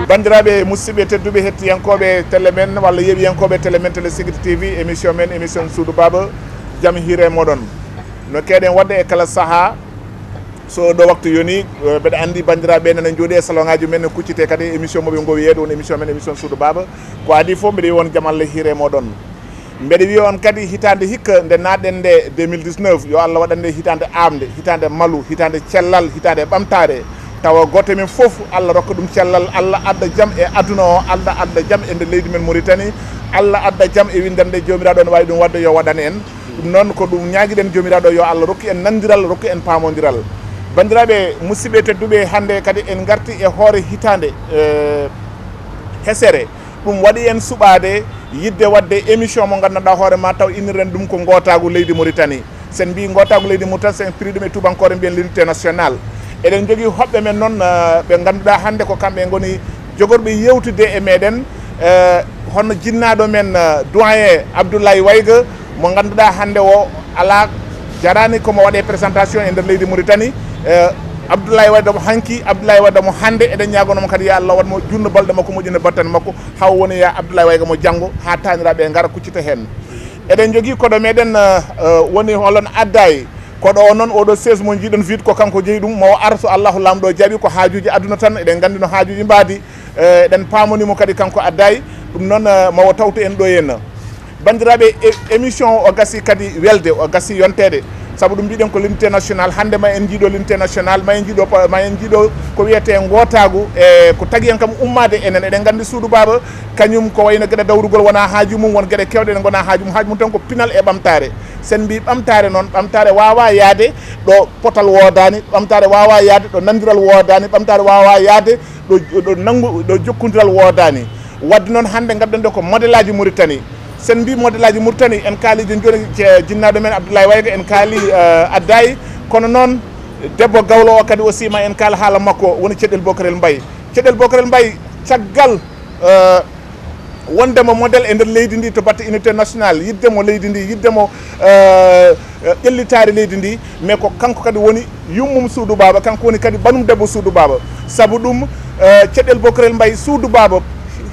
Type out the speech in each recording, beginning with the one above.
bandiraɓe musidɓe tedduɓe hettiyankoɓe télé men walla yeeɓiyankoɓe télé men Télé Siggiti TV émission men émission Suudu Baba jaam hiire moɗon no keeɗen wadde e kala saaha so ɗo waktu yoni mbeɗa andi bandiraɓe nana jooɗi e salon ngaji men ne kuccite kadi émission moɓe gowi yeede won émission men émission Suudu Baba ko adi foof mbiɗa wi on jaam Allah hiire moɗon mbeɗa wi on kadi hitande hikka nde natɗen nde 2019 yo Allah waɗande hitande amde hitande maalu hitande cellal hitande ɓamtare tawa goto men foof Allah rokka ɗum cellal Allah adda jaam e aduna o Allah adda jaam e nder leydi men Mauritanie Allah adda jaam e windande jomiraɗo ne wawi ɗum wadde yo waɗane en ɗum noon ko ɗum ñaguiɗen jomiraɗo yo Allah rokku en nandiral rokku en pamodiral bandiraɓe musidɓe tedduɓe hande kadi en garti e hoore hitande hesere ɗum waɗi en suɓade yidde wadde émission mo gandanɗa hoore ma taw innirren ɗum ko gotagu leydi Mauritanie sen mbi gotagu leydi Mauritanie sen piri ɗum e tubankore mbiyen l'unité nationale eɗen jogui hoɓɓe men noon ɓe ganduɗa hande ko kamɓe goni jogorɓe yewtude e meɗen hono jinnaɗo men doyen Abdoulaye Wayga mo ganduɗa hande o ala jarani komo waɗe présentation e nder leydi Mauritanie Abdoulaye Wayda mo hanki Abdoulaye Wayda mo hande eɗen ñagonomo kadi ya Allah watmo junno balɗe makko moƴƴina battane makko haw woni ya Abdoulaye Wayga mo janggo ha taniraɓe gara kuccita hen eɗen jogui koɗo meɗen woni holon addayi koɗo o noon oɗo 16 mo jiiɗon wiide ko kanko jeeyi ɗum mo ar so Allahu lamɗo jaaɓi ko haajuji aduna tan eɗen gandi no haajuji mbaadi eɗen pamonimo kadi kanko addayi ɗum noon mawo tawtu en ɗo henna bandiraɓe émission o gasi kadi welde o gasi yontede saabu ɗum mbiɗen ko l'unité nationale hande ma en jiiɗo l'unité nationale ma en jiiɗo ko wiyete gotagu e ko tagui en kam ummade enen eɗen gandi Suudu Baba kañum ko wayno gueɗe dawrugol wona haaju mum won gueɗe kewɗe ɗe gona haaju mum tan ko pinal e ɓamtare sen mbi ɓamtare noon ɓamtare wawa yaade ɗo potal wodani ɓamtare wawa yaade ɗo nandiral wodani ɓamtare wawa yaade ɗo jokkodiral wodani wadde noon hande gaddanɗo ko modèle aji Mauritanie sen mbi modèle aji Mauritanie en kaali joni jinnaɗo men Abdoulaye Wayga en kaali addayi kono noon debbo gawlo o kadi aussi ma en kaala haala makko woni Ceɗel Bokarel Mbaye caggal wondemo modèle e nder leydi ndi to batte unité nationale yiddemo leydi ndi yiddemo ƴellitare leydi ndi mais ko kanko kadi woni yummum Suudu Baba kanko woni kadi banum debbo Suudu Baba saabu ɗum Ceɗel Bokarel Mbaye Suudu Baba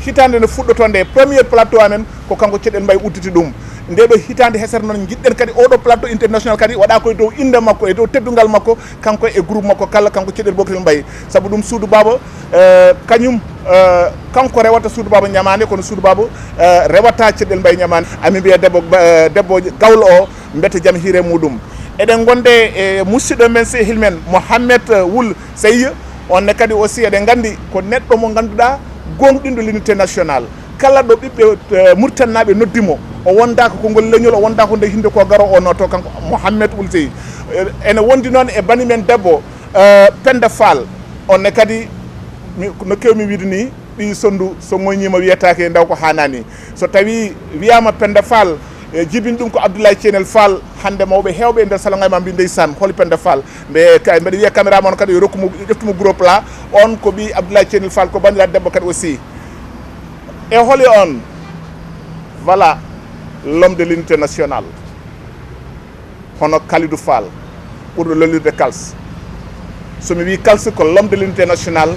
hitande nde fuɗɗoto nde premier plateau amen ko kanko Ceɗel Mbaye udditi ɗum nde ɗo hitande hesere noon jiɗɗen kadi oɗo plateau international kadi waɗa koye dow inde makko e dow teddugal makko kanko e groupe makko kala kanko Ceɗel Bokarel Mbaye saabu ɗum Suudu Baba kañum kanko rewata Suudu Baba ñamande kono Suudu Baba rewata Ceɗel Mbaye ñamande ami mbiya debbo gawlo o mbete jaam hiire muɗum eɗen gonde e musidɗo men sehil men Mouhamed Wul Seye onne kadi aussi eɗen gandi ko neɗɗo mo ganduɗa gonɗinɗo l'unité nationale kala ɗo ɓiɓɓe murtannaɓe noddimo o wondaka ko ngol leñol o wondaka nde hinde ko garo o noto kanko Mouhamed Wul Seye ene wondi noon e bani men debbo Penda Fall onne kadi no kewmi wiide ni ɓi sondu so goñima wiyatake ndaw ko hanani so tawi wiyama Penda Fall jibin ɗum ko Abdoulaye Thienel Fall hande mawɓe hewɓe e nder salon ma mbi ndeysan holi Penda Fall mbeɗa wiya caméra mon kadi rokkumo ƴeftumo groupe la on ko ɓi Abdoulaye Thienel Fall ko bandiraɗo debbo kadi aussi e holi on voilà l'homme de l'unité nationale hono Kalidou Fall ɓurɗo lollirde Kals somi wi Kals ko l'homme de l'unité nationale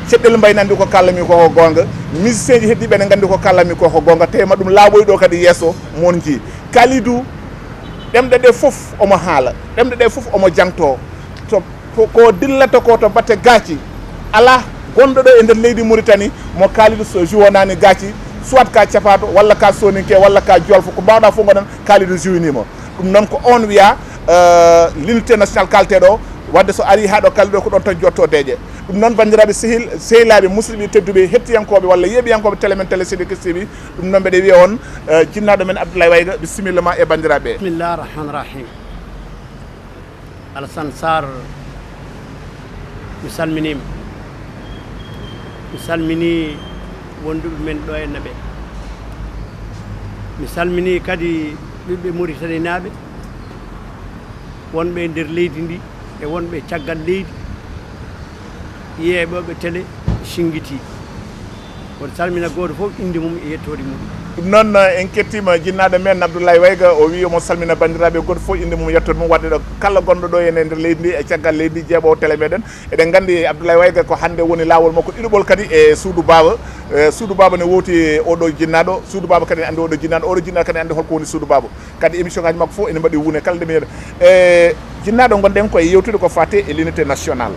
Ceɗel Mbaye nandi ko kallami koko gonga musicien ji heddiɓe ne gandi ko kallami koko gonga tewma ɗum laaɓoyɗo kadi yesso mon ji Kalidou ɗemɗe ɗe foof omo haala ɗemɗe ɗe foof omo jangto to ko dillata ko to batte gaaci ala gonɗo ɗo e nder leydi Mauritanie mo Kalidou so jouwonani gaaci soit ka capato walla ka soninke walla ka jolfo ko mbawɗa fof goɗon Kalidou jouwinima ɗum noon ko on wiya l'unité nationale kalteɗo wadde so ari haɗo Kalidou ko ɗon tan jottodeje ɗum noon bandiraɓe sehilaɓe musidɓe tedduɓe hettiyankoɓe walla yeeɓiyankoɓe télé men Télé Siggiti TV ɗum noon mbeɗe wiya on jinnaɗo men Abdoulaye Wayga bisimilla ma e bandiraɓe bismillah rahmani rahim Alassane Sarr mi salmini wonduɓe men ɗo henna ɓe mi salmini kadi ɓiɓɓe Mauritanie naɓe wonɓe e nder leydi ndi e wonɓe caggal leydi yeeɓoɓe Télé Siggiti woto salmina goto fof inde mum e yettode mum ɗum noon en kettima jinnaɗo men Abdoulaye Wayga o wi omo salmina bandiraɓe goto fof inde mum yettode mum wadde ɗo kala gonɗo ɗo ene nder leydi ndi e caggal leydi ndi jeeɓowo télé meɗen eɗen gandi Abdoulaye Wayga ko hande woni lawol makko ɗiɗoɓol kadi e Suudu Baba ne wowti oɗo jinnaɗo Suudu Baba kadi ne andi oɗo jinnaɗo kadi ne andi holko woni Suudu Baba kadi émission ngaji makko fof ene mbaɗi wuune kala nde mi jinnaɗo gonɗen koye yewtude ko fate e l'unité nationale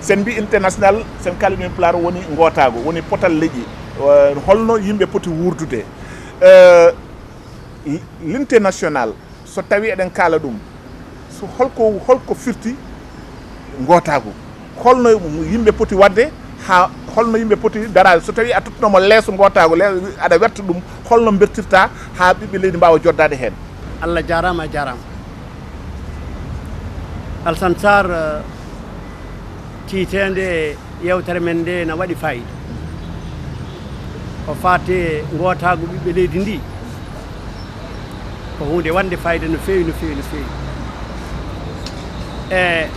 sen mbi unité nationale sen kalɗumen pulaar woni gotago woni potal leƴƴi holno yimɓe poti wurdude l'unité nationale so tawi eɗen kaala ɗum so holko firti gotago holno yimɓe poti wadde ha holno yimɓe poti darade so tawi a tottunomo leeso gotago aɗa werta ɗum holno bertirta ha ɓiɓɓe leydi mbawa joddade hen. Allah jarama Alassane Sarr tiitende yewtere men nde na waɗi fayida ko fate gotago ɓiɓɓe leydi ndi ko hunde wande fayida no fewi e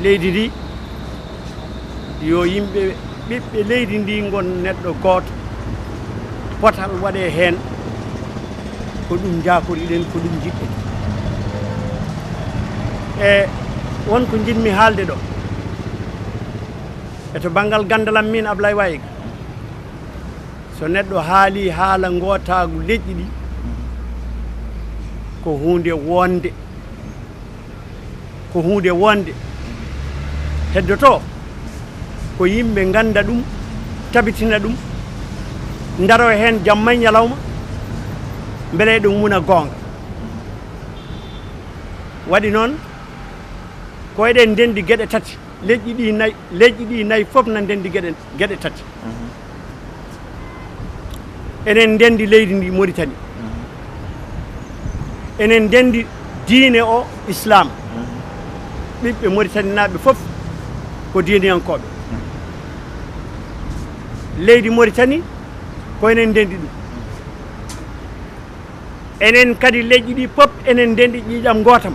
leydi ndi yo yimɓe ɓiɓɓe leydi ndi gon neɗɗo goto potal waɗe hen ko ɗum jakoriɗen ko ɗum jiɗɗen e wonko jinmi haalde ɗo e to banggal gandalam min Ablaye Wayga so neɗɗo haali haala gotagu leƴƴi ɗi ko hunde wonde heddoto ko yimɓe ganda ɗum tabitina ɗum daro hen jamma e ñalawma beele ɗum wona gonga waɗi noon ko eɗen ndendi gueɗe tati leƴƴi ɗi nayyi fof na ndendi gueɗe tati enen ndendi leydi ndi Mauritanie enen ndendi diine o islam ɓiɓɓe Mauritanie naɓe fof ko diiniyankoɓe leydi Mauritanie ko enen ndendi ɗum enen kadi leƴƴi ɗi fof enen ndendi ƴiƴam gotam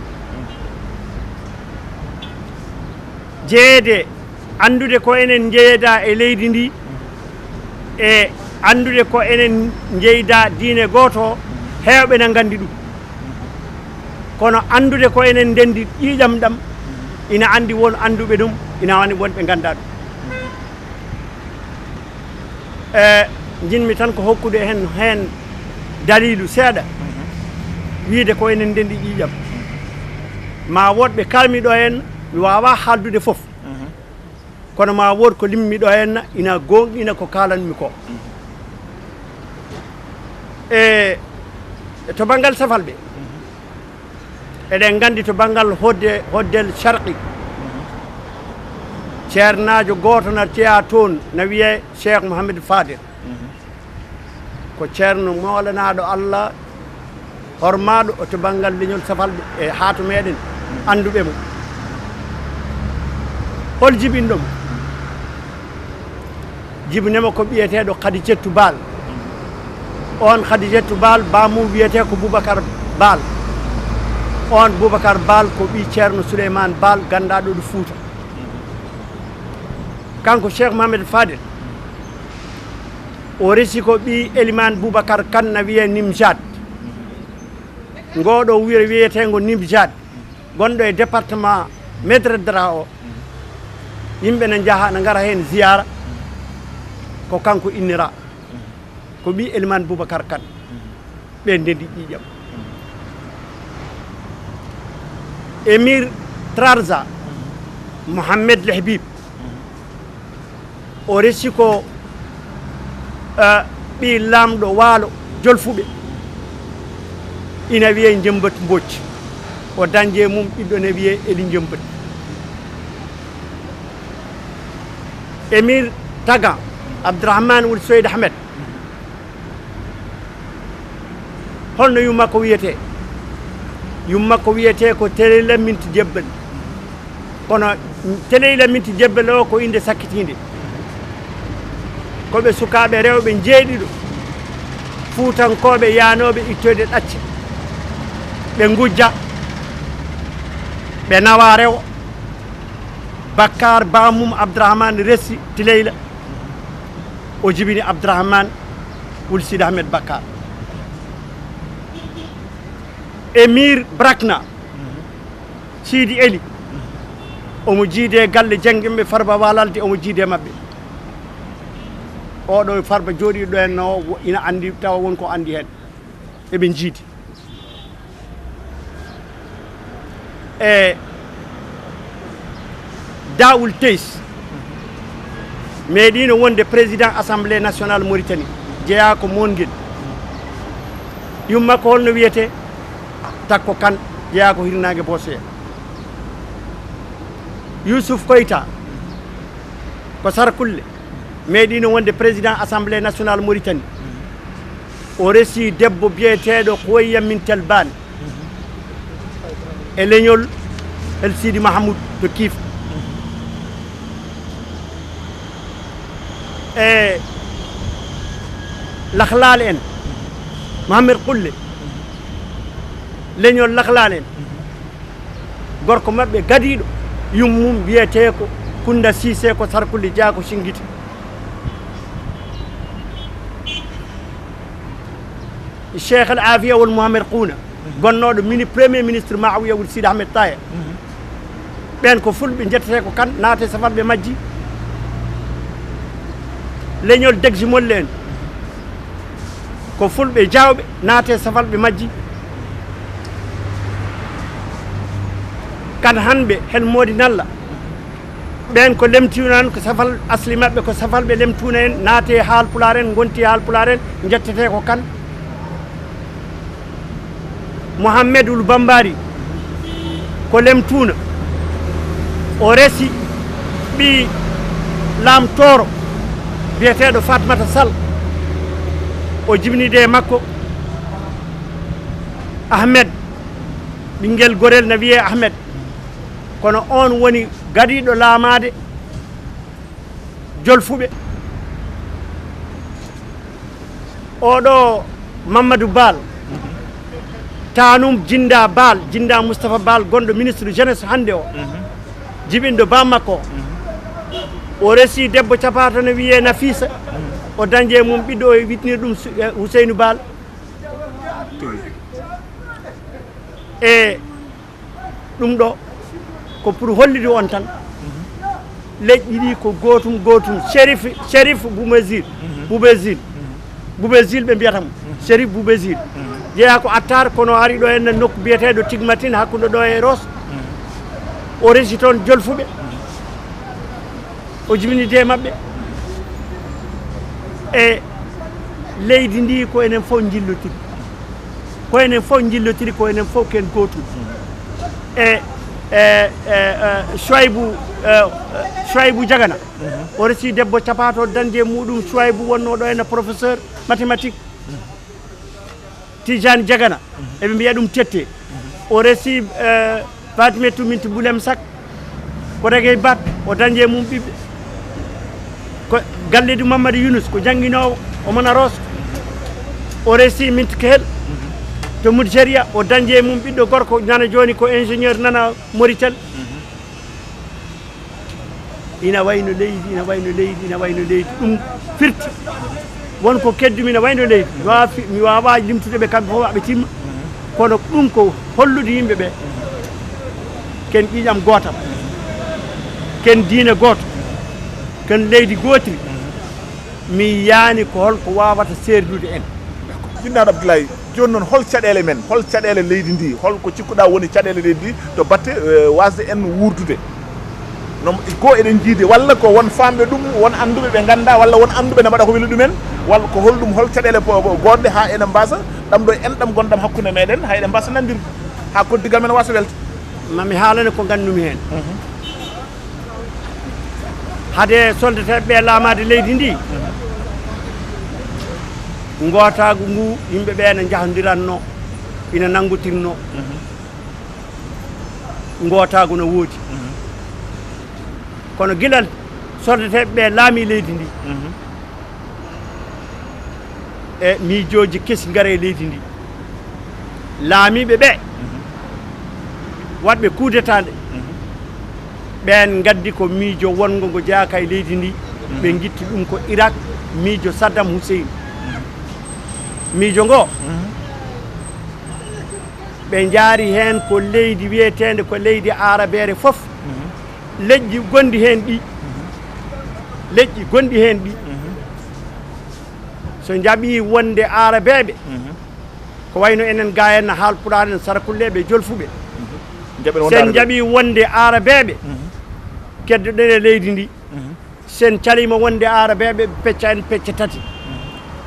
jeeyede andude ko enen jeeyda e leydi ndi e andude ko enen jeyda diine goto hewɓe na gandi ɗum kono andude ko enen ndendi ƴiƴam ɗam ina andi won anduɓe ɗum ina wani wonɓe ganda ɗum jinmi tan ko hokkude hen dalilu seeɗa wiide ko enen ndendi ƴiƴam ma woɗɓe kalmiɗo hen mi wawa haaldude fof kono ma wood ko limmiɗo henna ina gonɗina ko kalanmi ko e to banggal safal ɓe eɗen gandi to banggal hoddel sharqi ceernajo goto na ceeya toon na wiye Cheikh Mouhamadou Fadel ko ceerno molanaɗo Allah hormaɗo to banggal leñol safal ɓe e haatu meɗen anduɓe mo hol jibinɗomo jibinema ko ɓiyeteɗo Khadijatou Bal on Khadijatou Bal bamum wiyete ko Boubacar Bal on Boubacar Bal ko ɓi ceerno Souleymane Bal gandaɗo ɗo Fouta kanko Cheikh Mouhamadou Fadel o resi ko ɓi Elimane Boubacar Kane na wiye Nimjat ngoɗo wiyetego Nimjat gonɗo e département Maître Dra o yimɓe ne jaaha ne gara hen ziyara ko kanko innira ko ɓi Elimane Boubacar Kane ɓe ndendi ƴiƴam Émir Trarza Mohamed Lehbib o resi ko ɓi lamɗo waalo Jolfuɓe ina wiye Jembat Mbocci o dañje mum ɓiɗɗo ne wiye Eli Jembat Émir Tagan Abdourahmane Wul Soyd Ahmed holno yummakko wiyete yummakko wiyete ko Téléla Minti Jebbal kono Téléla Minti Jebbal o ko inde sakkitinde koɓe sukaɓe rewɓe jeeɗiɗo fuutankoɓe yanoɓe ittoyde ɗacce ɓe gujja ɓe nawa rewo Bakar bamum Abdourahmane resi Tileyla o jibini Abdourahmane Wul Sidi Ahmed Bakar Emir Brakna Sidi Eli omo jiide galle jangimɓe Farba Walalde omo jiide mabɓe oɗo Farba jooɗiɗo en no ina andi tawa wonko andi hen eɓe jiidi e Daoul Teis meeɗino wonde président assemblée nationale Mauritanie jeeya ko Monguel yumma ko holno wiyete Takko Kane jeeya ko Hirnague Bossé Youssouf Koyta ko Sarkulle meeɗino wonde président assemblée nationale Mauritanie o resi debbo biyeteɗo Koyya Mintel Bane e leñol El Sidi Mahamoud to Kiif e Lakhlal en Mohamed Qulle leñol Lakhlal en gorko mabɓe gadiɗo yummum wiyete ko Kounda Cissé ko Sarkulle Dia ko Singiti Cheikh El Afia wol Mohamed Qouna gonnoɗo premier ministre Maawiya Wul Sidi Ahmed Taye ɓen ko fulɓe jettete ko kan naate safalɓe majji leñol Degji Molle en ko fulɓe jawɓe naate safalɓe majji kan hanɓe hen moodi nalla ɓen ko lemtuna en ko safal asli mabɓe ko safalɓe lemtuna en naate Haalpulaar en gonti Haalpulaar en jettete ko kan Mouhammedul Bambari ko lemtuna o resi ɓi lamtoro biyeteɗo Fatmata Sall o jibinide makko Ahmed ɓinguel gorel ne wiye Ahmed kono on woni gadiɗo laamade Jolfuɓe oɗo Mamadou Bal tanum Jinda Bal Jinda Moustapha Bal gonɗo ministre de jeunesse hande o jibinɗo bammakko o resi debbo capato ne wiye Nafisa o dañde mum ɓiɗɗo o witnir ɗum Ousseynou Bal e ɗum ɗo ko pour hollide on tan leƴƴi ɗi ko gotum Chérif Boubezil ɓe mbiyata mo Chérif Boubezil jeeya ko Attar kono ari ɗo henna nokku biyeteɗo Tigmatine hakkude ɗo e Ros o resi toon Jolfuɓe o jibinide mabɓe e leydi ndi ko enen fof jillotiri ko enen fof ken gotum e Chouaibou Diagana o resi debbo capato dañde muɗum Chouaibou wonno ɗo henna professeur mathématique Tidiane Diagana eɓe mbiya ɗum Tette o resi Fatimetou Minti Boulem Sak ko Regey Bat o dañde mum ɓiɓɓe ko Galledu Mamadou Younus ko jangguinowo o mona Ros o resi Minti Kehel to Moudjeria o dañde mum ɓiɗɗo gorko nana joni ko ingénieur nana Moritel ina wayno leydi ɗum firti wonko keddumi ina wayno leydi mi wawa limtude ɓe kamɓe fof aɓe timma kono ɗum ko hollude yimɓeɓe ken ƴiƴam gotal ken diine goto ken leydi gotiri mi yaani ko holko wawata serdude en jinnaɗo Abdoulaye joni noon hol caɗele men hol caɗele leydi ndi holko cikkuɗa woni caɗele leydi ndi to batte wasde en wurdude no go eɗen jiide walla ko won famɓe ɗum won anduɓe ɓe ganda walla won anduɓe ne mbaɗa ko weli ɗumen walla ko holɗum hol caɗele goɗɗe ha enen mbasa ɗam ɗo enɗam gonɗam hakkude meɗen ha eɗen mbasa nandirde ha koddigal men wasa welte mami haalane ko gandumi hen hade soldateɓe laamade leydi ndi gootagu ngu yimɓeɓe ne jahodiranno ina nanggutirno gootagu no woodi kono gilal soldateɓe laami leydi ndi e miijoji kesi ngare leydi ndi laamiɓe ɓe waɗɓe coup d'état nde ɓen gaddi ko miijo wongo ngo jeeyaka e leydi ndi ɓe guitti ɗum ko Irak miijo Saddam Hussein miijo ngo ɓe jaari heen ko leydi wiyeteende ko leydi arabeere fof leƴƴi gonɗi heen ɗi leƴƴi gonɗi heen ɗi so jaɓii wonde arabeeɓe ko wayno enen ga en haalpulaar en sarakulleɓe jolfuɓe sen jaɓii wonde arabeeɓe keddoɗen e leydi ndi sen calima wonde arabeeɓe pecca en pecce tati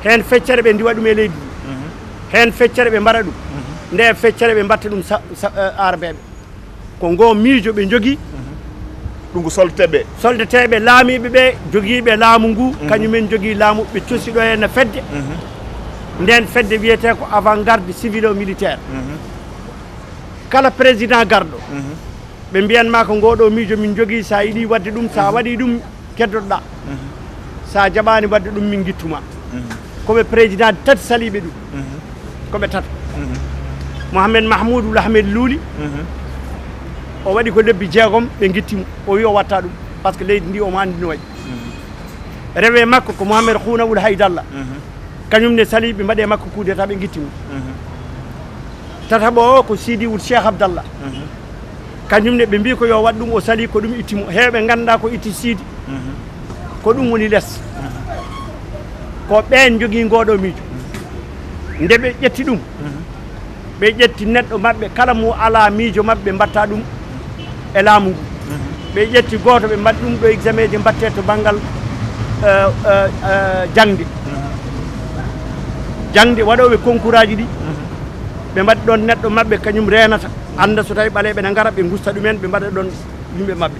heen feccere ɓe ndiwa ɗum e leydi ndi heen feccere ɓe mbaɗa ɗum nde feccere ɓe mbatta ɗum arabeeɓe ko ngo miijo ɓe jogii ɗum ko soldateɓe laamiɓe ɓe jogiiɓe laamu ngu kañumen jogii laamu ɓe cosiɗo henne fedde nden fedde wiyete ko avant garde civil o militaire kala président garɗo ɓe mbiyanma ko ngoɗo miijo min jogii sa yiɗi wadde ɗum sa waɗi ɗum keddotoɗa sa jaɓani wadde ɗum min guittuma koɓe président tati saliɓe ɗum koɓe tata Mohamed Mahmoudou Ahmed Luuli o waɗi ko lebbi 6 ɓe guittimo o wi o watta ɗum par ce que leydi ndi omo andi no waɗi rewe makko ko Mohamed Khounawul Haydalla kañum ne sali ɓe mbaɗe makko coup d'état ɓe guittimo tataɓo o ko Sidi Ould Cheikh Abdallah kañum ne ɓe mbi ko yo waɗ ɗum o sali ko ɗum ittimo heewɓe ganduɗa ko itti Sidi ko ɗum woni less ko ɓen jogii ngoɗo miijo nde ɓe ƴetti ɗum ɓe ƴetti neɗɗo maɓɓe kala mo ala miijo maɓɓe mbatta ɗum e laamu ngu ɓe ƴetti gooto ɓe mbaɗi ɗum ɗo examen ji mbatte to banggal jangde waɗoɓe concours aji ɗi ɓe mbaɗi ɗon neɗɗo maɓɓe kañum renata anda so tawi ɓaleɓe ne gara ɓe gusta ɗumen ɓe mbaɗa ɗon yimɓe maɓɓe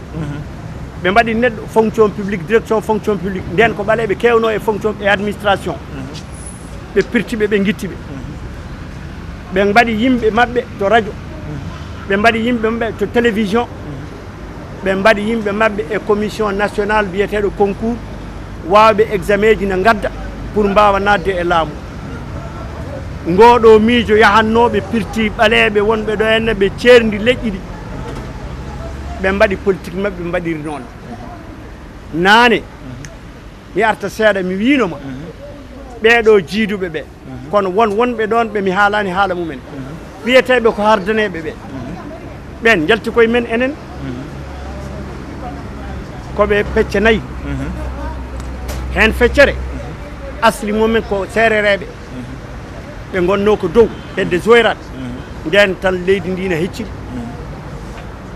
ɓe mbaɗi neɗɗo fonction publique direction fonction publique nden ko ɓaleɓe kewno e fonction e administration ɓe pirtiɓe ɓe guittiɓe ɓe mbaɗi yimɓe maɓɓe to radio ɓe mbaɗi yimɓe maɓɓe to télévision ɓe mbaɗi yimɓe maɓɓe e commission nationale biyeteɗo concours wawɓe examen ji ne gadda pour mbawa nadde e laamu ngoɗo miijo yahannoɓe pirti ɓaleɓe wonɓe ɗo henne ɓe ceerdi leƴƴi ɗi ɓe mbaɗi politique maɓɓe ɓe mbaɗiri noon naane mi arta seeɗa mi winoma ɓeɗo jiiduɓe ɓe kono wonɓe ɗon ɓe mi haalani haala mumen wiyeteɓe ko hardaneɓe ɓe ɓen jalti koye men enen koɓe pecce 4 hen feccere asli mumen ko seerereɓe ɓe gonno ko dow hedde zoyrat nden tan leydi ndi ne hecciɗi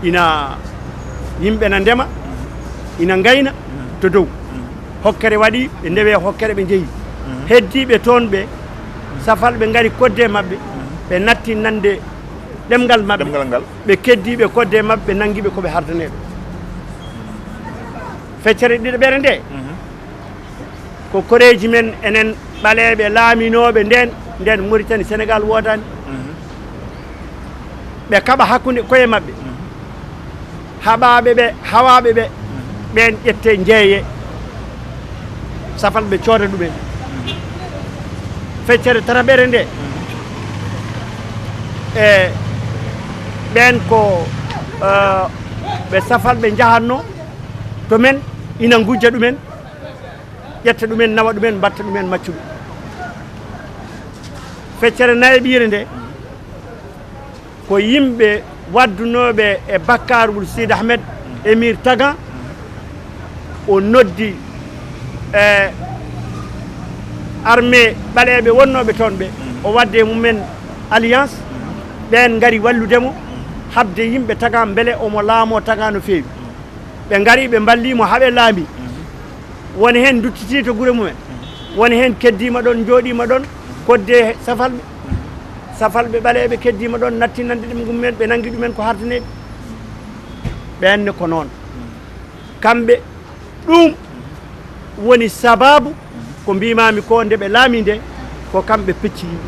ina yimɓe na ndema ina gayna to dow hokkere waɗi ɓe ndewe hokkere ɓe jeeyi heddiɓe toon ɓe safal ɓe gari kodde maɓɓe ɓe natti nande ɗemgal maɓɓe ɓe keddiɓe kodde maɓɓe ɓe nanguiɓe koɓe hardaneɓe feccere ɗiɗo ɓere nde ko koreji men enen ɓaleɓe laaminoɓe nden Mauritanie Sénégal wodani ɓe kaɓa hakkude koye maɓɓe haɓaɓe ɓe hawaɓe ɓe ɓen ƴette jeeye safal ɓe cooda ɗumen feccere tataɓere nde e ɓen ko ɓe safal ɓe jahanno to men ina gujja ɗumen ƴetta ɗumen nawa ɗumen mbatta ɗumen maccuɗo feccere nayaɓire nde ko yimɓe waddunoɓe e Bakar Ould Sidi Ahmed Émir Tagan o noddi e armée ɓaleɓe wonnoɓe toon ɓe o wadde mumen alliance ɓen gari walludemo habde yimɓe Tagan beele omo laamo Tagan no feewi ɓe gari ɓe ballimo haaɓe laami woni hen duttiti to guure mumen woni hen keddima ɗon jooɗima ɗon kodde safalɓe ɓaleɓe keddima ɗon natti nande ɗum mumen ɓe nangui ɗumen ko hardaneɓe ɓenne ko noon kamɓe ɗum woni sababu ko mbimami ko nde ɓe laami nde ko kamɓe pecci yimɓe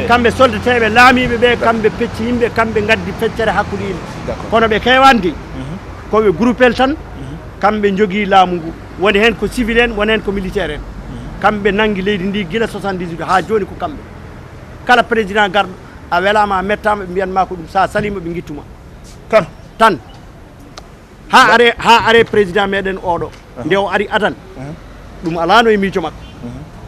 kamɓe soldateɓe laamiɓe ɓe kamɓe pecci yimɓe kamɓe gaddi feccere hakkude yimɓe kono ɓe kewandi koɓe groupel tan kamɓe jogui laamu ngu woni hen ko civil en woni hen ko militaire en kamɓe nangui leydi ndi guila 78 ha joni ko kamɓe kala président garɗo a welama a mettama ɓe mbiyanma ko ɗum sa salima ɓe guittuma tan ha are président meɗen oɗo nde o ari adan ɗum alano e miijo makko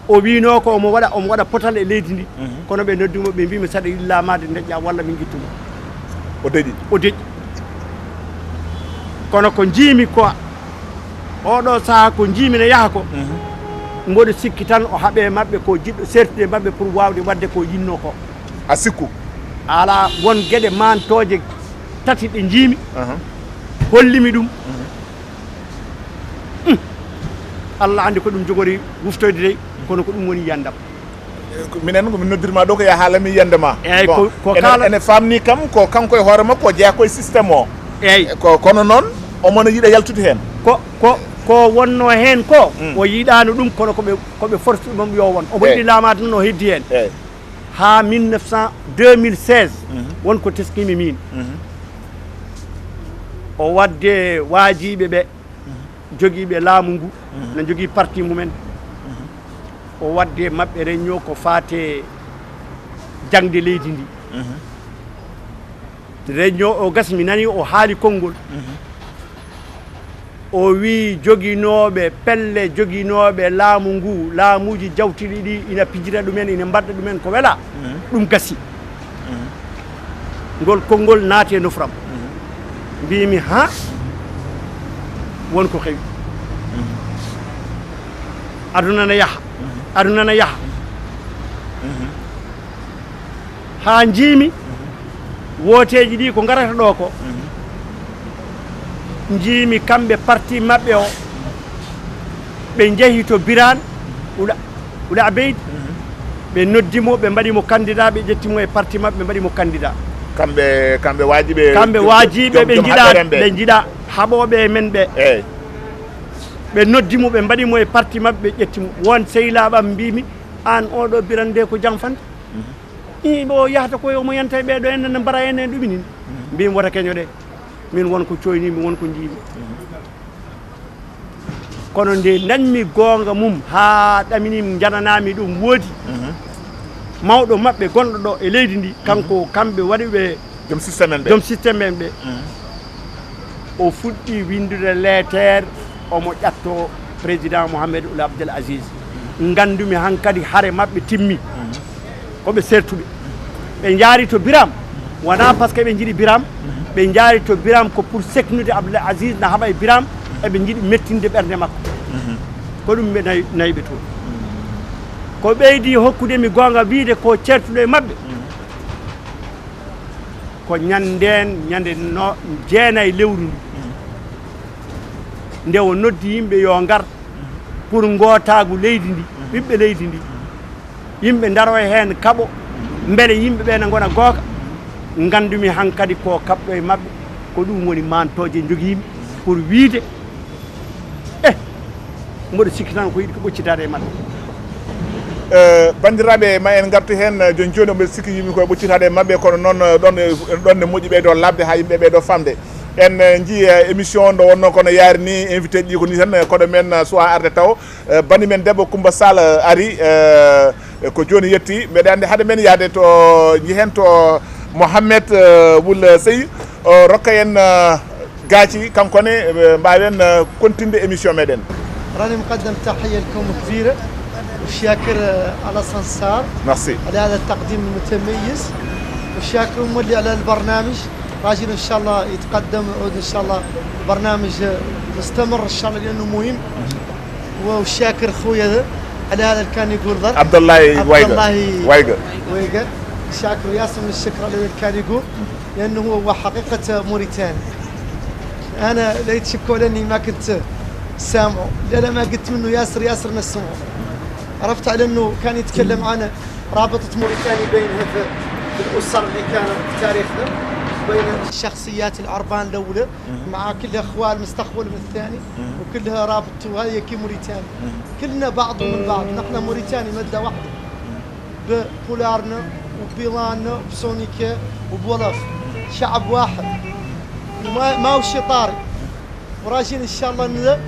o wino ko omo waɗa potal e leydi ndi kono ɓe noddimo ɓe mbimi saɗa yiɗi lamade deƴƴa walla min guittuma o deƴƴi kono ko jiimi ko oɗo saaha ko jiimi ne yaha ko mboɗo sikki tan o haaɓe mabɓe ko jiɗɗo sertude mabɓe pour wawde wadde ko yinno ko a sikku ala won gueɗe mantoje tati ɗe jiimi hollimi ɗum Allah andi ko ɗum jogori wuftoyde dey kono ko ɗum woni yandam minen komin noddirma ɗo ko ya haalami yiyande ma eyyi ko kala ene famni kam ko kanko e hoore makko o jeeya koye systéme o eyyi kono noon omono yiiɗa yaltude hen ko wonno hen ko o yiiɗano ɗum kono koɓe force ɗum yo won omo yiɗi laamade noon o heddi hen ha 2016 wonko teskimi min o wadde waajiɓe ɓe joguiɓe laamu ngu ne jogui parti mumen o wadde mabɓe réunion ko fate jangde leydi ndi réunion o gasi mi nani o haali konngol o wi joguinoɓe pelle joguinoɓe laamu ngu laamuji jawtiɗi ɗi ina pijira ɗumen ina mbaɗɗa ɗumen ko wela ɗum gasi ngol konngol naati e nofram mbimi ha wonko xewi aduna na yaha ha jiimi woteji ɗi ko garata ɗo ko jiimi kamɓe parti mabɓe o ɓe jeehi to biran ula abeydi ɓe noddimo ɓe mbaɗimo candidat ɓe ƴettimo e parti mabɓe ɓe mbaɗimo candidat kamɓe waajiɓe ɓe jiiɗa haɓoɓe men ɓe ɓe noddimo ɓe mbaɗimo e parti mabɓe ɓe ƴettimo won sehilaɓam mbimi an oɗo birande ko jam fande o yahata koye omo yanta e ɓeɗo enne ne mbara enne ɗuminin mbimi wota keñoɗe min wonko coynimi wonko jiimi kono nde dañmi gonga mum ha ɗaminim jananami ɗum woodi mawɗo mabɓe gonɗo ɗo e leydi ndi kanko kamɓe waɗiɓe joom systéme en ɓe o fuɗɗi windude lettere omo ƴatto président Mouhamed Ould Abdel Aziz gandumi hankkadi haare mabɓe timmi koɓe sertuɓe ɓe jaari to Biram wona par ce que ɓe jiiɗi Biram ɓe jaari to Biram ko pour seknude Abdel Aziz na haɓa e Biram eɓe jiiɗi mettinde ɓernde makko ko ɗum ɓe nayiɓe toon ko ɓeydi hokkudemi gonga wiide ko certuɗo e mabɓe ko ñande jeenayi lewru ndu nde o noddi yimɓe yo ngar pour gootagu leydi ndi ɓiɓɓe leydi ndi yimɓe daro e hen kaɓo beele yimɓe ɓe ne gona gooka gandumi hankkadi ko kaɓɗo e mabɓe ko ɗum woni mantoje joguimi pour wiide mboɗo sikki tan ko yiɗi ko ɓoccitade e mabɓe bandiraɓe ma en gartu hen joni joni oɓe sikki yimi koye ɓoccitade e mabɓe kono noon ɗon ne moƴƴi ɓeydo labde ha yimɓe ɓeydo famde en jii émission ɗo wonno kono yaari ni invité ɗi ko ni tan koɗo men suwa arde taw bani men debbo Coumba Sall ari ko joni yetti mbeɗa andi haade men yaade to jiihen to Mohamed Woul Sey o rokka en gaaci kankone mbawen continde émission meɗen راني مقدم تحية لكم كبيرة وشاكر على صنصار ميرسي على هذا التقديم المتميز وشاكر مولي على البرنامج راجل ان شاء الله يتقدم ويعود ان شاء الله برنامج مستمر ان شاء الله لانه مهم وشاكر خويا على هذا اللي كان يقول ضل عبد الله ويقر شاكر ياسر من الشكر اللي كان يقول لانه هو حقيقة موريتاني انا ليت شكوا لاني ما كنت سامعه لأن ما قلت منه ياسر نسمعه عرفت على انه كان يتكلم عن رابطة موريتانيا بينها في الأسر اللي كانت في تاريخنا بين الشخصيات العربان الأولى مع كلها اخوال مستقبل من الثاني وكلها رابط وهذه كي موريتانيا كلنا بعض من بعض نحن موريتانيا مادة واحدة ببولارنا وبيلاننا وبسونيكا وبولف شعب واحد ما هو شيء طارئ وراجين ان شاء الله ان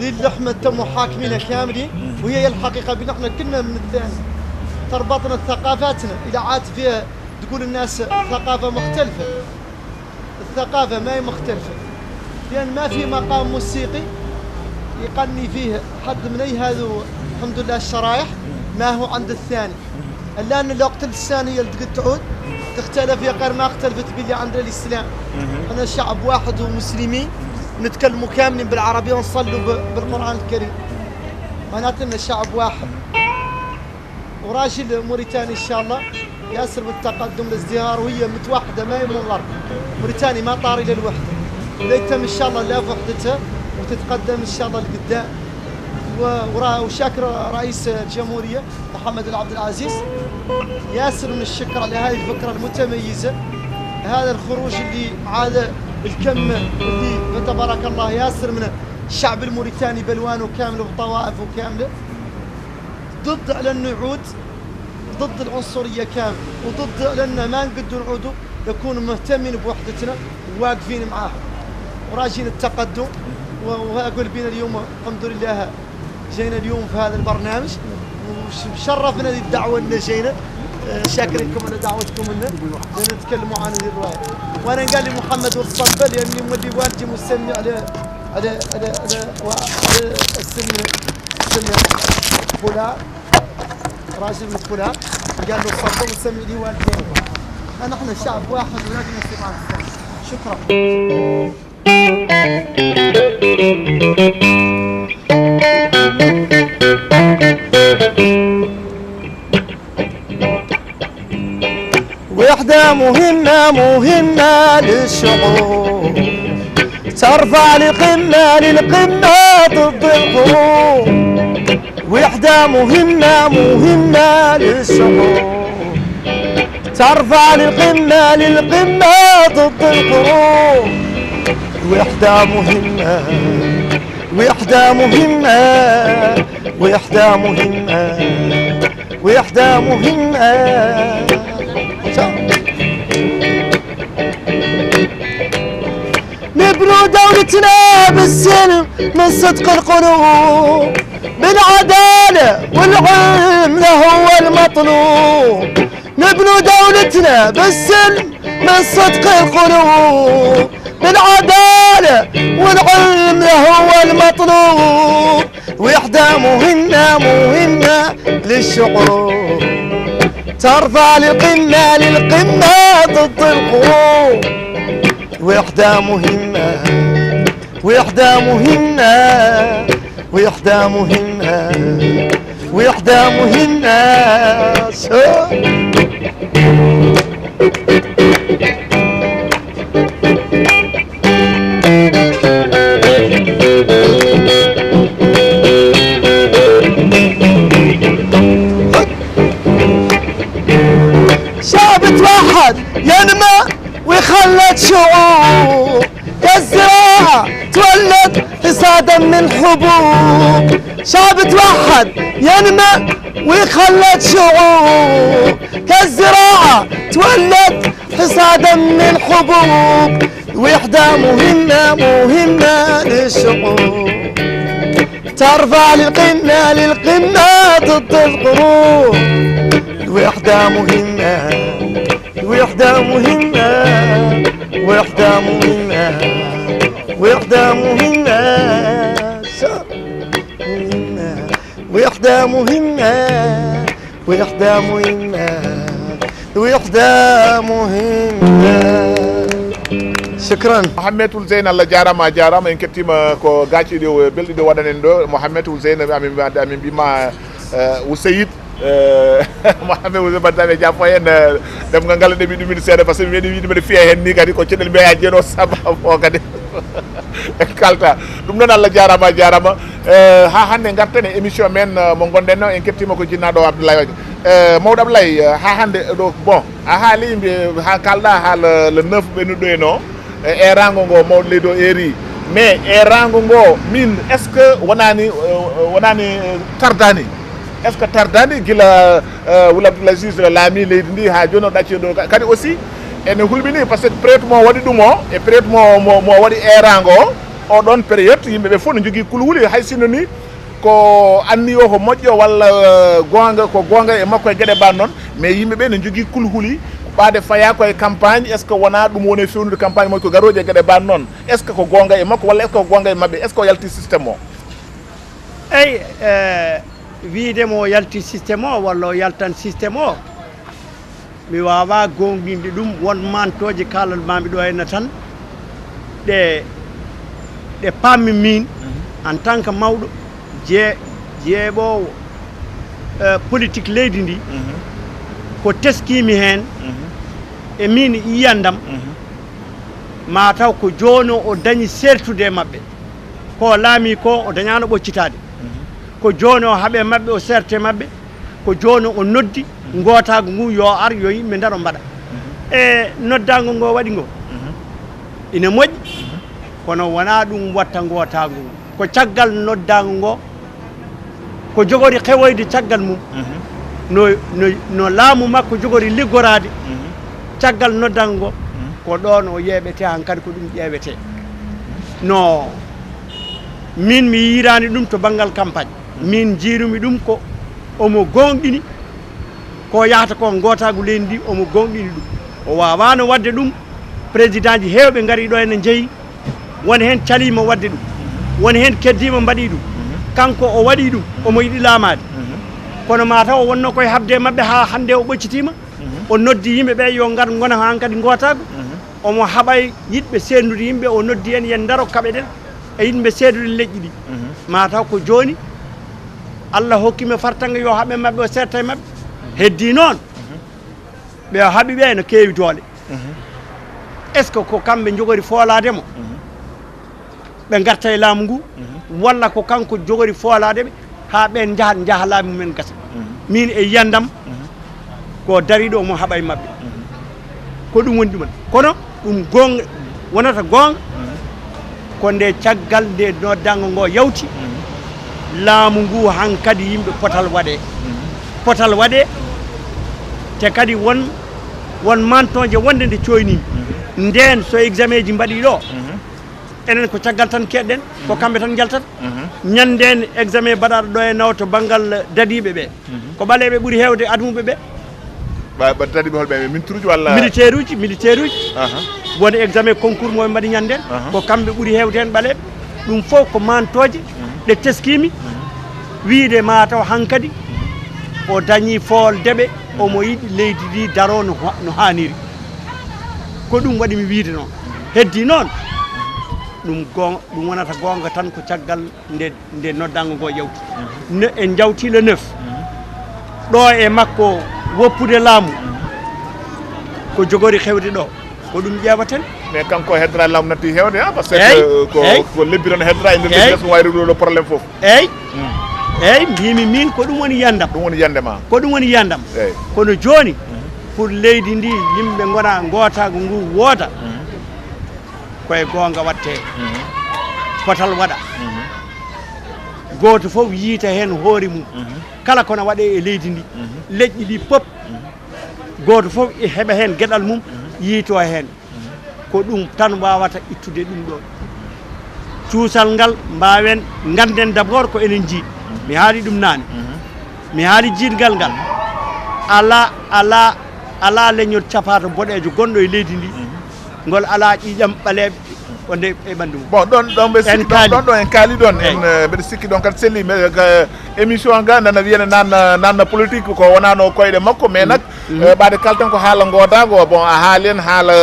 للحمة تم حاكمينها كاملين وهي الحقيقة بين احنا كلنا من الثاني تربطنا ثقافاتنا إذا عاد فيها تقول الناس ثقافة مختلفة الثقافة ما هي مختلفة لأن ما في مقام موسيقي يغني فيه حد من أي هذو الحمد لله الشرايح ما هو عند الثاني. الآن لو قتلت الثاني يلتقي تعود تختلف يا غير ما اختلفت باللي عند الإسلام. أنا شعب واحد ومسلمين نتكلموا كاملين بالعربية ونصلوا بالقرآن الكريم. معناته إن شعب واحد. وراجل موريتاني إن شاء الله ياسر بالتقدم الازدهار وهي متوحدة ما هي من الغرب. موريتاني ما طاري للوحدة. ويتم إن شاء الله لا وحدتها وتتقدم إن شاء الله لقدام. وشاكر رئيس الجمهورية محمد العبد العزيز ياسر من الشكر على هذه الفكرة المتميزة. هذا الخروج اللي عاد الكم اللي تبارك الله ياسر من الشعب الموريتاني بلوانه كامله وطوائفه كامله ضد على النعود، ضد العنصرية كامله، وضد على ما نقدر نعودوا نكونوا مهتمين بوحدتنا وواقفين معاهم وراجين التقدم. وأقول بينا اليوم الحمد لله جينا اليوم في هذا البرنامج وشرفنا هذه الدعوة اللي جينا. شاكرينكم على دعوتكم لنا نتكلموا عن هذه الرواية. وانا قال لي محمد والصبة لاني مولي والدي مسمي على السن فلان راجل من فلان قال له الصبة مسمي لي والدي. نحن شعب واحد ولازم نسمع الثاني. شكرا. وحدة مهمة للشعوب ترفع لقمة ضد الحروب. وحدة مهمة للشعوب ترفع لقمة ضد الحروب. وحدة مهمة وحدة مهمة نبنوا دولتنا بالسلم من صدق القلوب. بالعدالة والعلم هو المطلوب. نبنوا دولتنا بالسلم من صدق القلوب. بالعدالة والعلم هو المطلوب. وحدة مهمة للشعوب ترفع لقمة ضد الحروب. وحدة مهمة شعب توحد ينمى ويخلد شعوب. كالزراعة تولد حصادا من حبوب. شعب توحد ينمى ويخلد شعوب. كالزراعة تولد حصادا من حبوب. وحدة مهمة للشعوب ترفع للقمة ضد الغروب. وحدة مهمة وحدة مهمة. شكرا. محمد زين الله جارما إن كتيما كو غاتي دو بلدي دو ودانين دو محمد زين أمين بما وسيد محمد وزين بدأ جافين دم غنغال دبي دبي سير فاسم يدي دبي فيها هني كذي كوتشي دبي أجنو سبب وكذي كالتا دمنا الله جارما ها هن نعرفني إميشن من مونغوندينو إن كتيما كو جينا دو عبد الله مود عبد الله ها هن دو بون ها لين ها كالدا ها le 9 benu doeno erango ngo mawlido eri mais erango ngo min est-ce que wonani tardani est-ce que tardani gila wala la juge lami leydi ndi ha jono dacci do kadi aussi ene hulbini parce que peut-être mo wadi dumo et peut-être mo wadi erango o don période yimbe be fu no jogi kulhuli hay sinoni ko anni o ko modjo walla gonga e makko e gede ban non mais yimbe be no jogi kulhuli baade faya ko e campagne est ce que wona dum woni fewnude campagne mo ko garoje gede ban non est ce que ko gonga e makko walla est ce que ko gonga e mabbe est ce que yalti système o ay wiidemo o yalti systéme o walla o yaltan systéme o mi wawa gonɗinde ɗum won mantoje kalalmami ɗo henna tan ɗe pammi min en tant que mawɗo jeeɓowo politique leydi ndi ko teskimi hen e min yiyandam mataw ko joni o dañi sertude e mabɓe ko laami ko o dañano ɓoccitade ko joni o haaɓe mabɓe o serte mabɓe ko joni o noddi gotago ngu yo ar yo yimɓe daro mbaɗa e noddago ngo waɗi ngo ine moƴƴi kono wona ɗum watta gotago ngu ko caggal noddago ngo ko jogori hewoyde caggal mum no laamu makko jogori liggorade caggal noddago ngo ko ɗon o yeɓete hankkadi ko ɗum ƴeewete no min mi yirani ɗum to banggal campagne min jiirumi ɗum ko omo gonɗini ko yahata ko gotago leydi ndi omo gonɗini ɗum o wawano wadde ɗum président ji hewɓe gaari ɗo ene jeeyi won hen calima wadde ɗum won hen keddima mbaɗi ɗum kanko o waɗi ɗum omo yiɗi laamade kono mataw o wonno koye habde mabɓe ha hande o ɓoccitima o noddi yimɓeɓe yo gar gona han kadi gotago omo haɓay yiɗɓe sendude yimɓe o noddi en yen daro kaɓe ɗen e yimɓe seedude leƴƴi ɗi mataw ko joni Allah hokkime fartanga yo haɓe mabɓe o serta e mabɓe heddi noon ɓe haaɓi ɓe no keewi doole est ce que ko kamɓe jogori foolademo ɓe garta e laamu ngu walla ko kanko jogori fooladeɓe ha ɓen jaaha laamu mumen gasa min e yiyandam ko dariɗo omo haɓa e mabɓe ko ɗum woni ɗumen kono ɗum gonga wonata gonga ko nde caggal nde noddango ngo yawti laamu ngu hankkadi yimɓe potal waɗe te kadi won mantoje wonde nde coynimi nden so examen ji mbaɗi ɗo enen ko caggal tan keɗɗen ko kamɓe tan jaltata ñanden examen mbaɗaɗo ɗo e naw to banggal dadiɓe ɓe ko ɓaleɓe ɓuuri hewde admuɓe ɓe dadiɓe holɓe militaire uji walla militaire uji woni examen concours moɓe mbaɗi ñanden ko kamɓe ɓuuri hewde hen ɓaleɓe ɗum fof ko mantoje ɗe teskimi wiide mataw hankkadi o dañi foldeɓe omo yiɗi leydi ndi daro no hanniri ko ɗum waɗi mi wiide noon heddi noon ɗum wonata gonga tan ko caggal nde noddango ngo yawti en jawti le 9 ɗo e makko woppude laamu ko jogori hewde ɗo ko ɗum ƴeewaten mais kanko heddora laamu natti hewde ha par ce que ko lebbi tan heddora e nder leydi ɗum wayri ɗo probléme foof eyyi mbimi min ko ɗum woni yiyandam ɗum woni yiyandema ko ɗum woni yiyandam kono joni pour leydi ndi yimɓe gona gotago ngu wooda koye gonga watte potal waɗa goto foof yiita hen hoore mum kala kono waɗe e leydi ndi leƴƴi ɗi pop goto foof heɓa hen gueɗal mum yiito hen ko ɗum tan wawata ittude ɗum ɗo cuusal ngal mbawen ganden d' abord ko enen jiiɗi mi haali ɗum nane mi haali jiidgal ngal ala leñol capato boɗejo gonɗo e leydi ndi ngol ala ƴiƴam ɓaleɓe wonde e ɓandu mum bon ɗon ɓe sikki ɗon ɗo en kaali ɗon en mbeɗa sikki ɗon kadi selli émission ga nana wiyene nanna politique ko wonano koyɗe makko mais nak ɓaade kaltan ko haala godago bon a haali en haala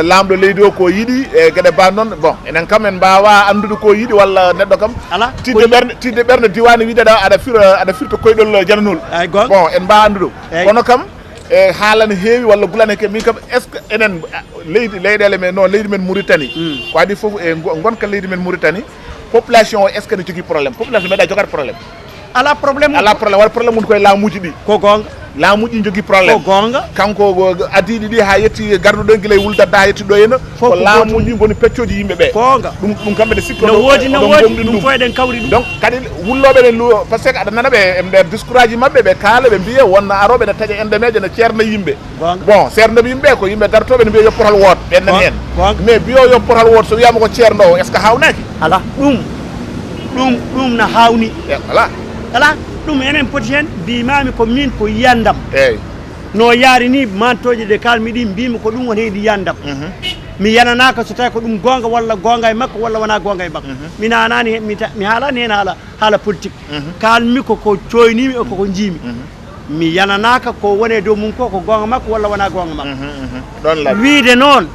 lamɗo leydi o ko yiiɗi e gueɗe ba noon bon enen kam en mbawa andude ko yiiɗi walla neɗɗo kam ala tidde ɓerde diwani wiideɗa aɗa firta koyɗol jananol bon en mbawa andude kono kam e haalane heewi walla gulane ke min kam est ce que enen leyɗele men non leydi men Mauritanie ko adi foof e gonka leydi men Mauritanie population o est ce que ne jogui probléme population meeɗa jogade probléme ala probléme waɗa probléme mum koye laamuji ɗi ko gonga laamuji jogui probléme ko gonga kanko adiɗi ɗi ha yetti garduɗo guila e wuldadda ha yetti ɗo henna ko laamuji goni peccoji yimɓeɓe gonga ɗum kamɓe ne sikka no woodi ɗum fo eɗen kawri ɗum donc kadi wulloɓe ne par ce que aɗa nana ɓe e nder discours aji mabɓe ɓe kaala ɓe mbiya wonna aroɓe ne taaƴa endemeje ne ceerna yimɓe bon ceernoɓe yimɓe ko yimɓe dartoɓe ne mbiya yo potal woot ɓenne hen mais mbiyo yo potal woot so wiyama ko ceerno o est ce que hawnaki ala ɗum no hawni ala ɗum enen poti hen mbimami ko min ko yiyandam eyyi no yaari ni mantoje ɗe kalmi ɗi mbimi ko ɗum woni heedi yiyandam mi yananaka so tawi ko ɗum gonga walla gonga e makko walla wona gonga e makko mi nanani mi haalani hen haala politique kalmi ko coynimi e koko jiimi mi yananaka ko wone dow mum ko gonga makko walla wona gonga makko ɗon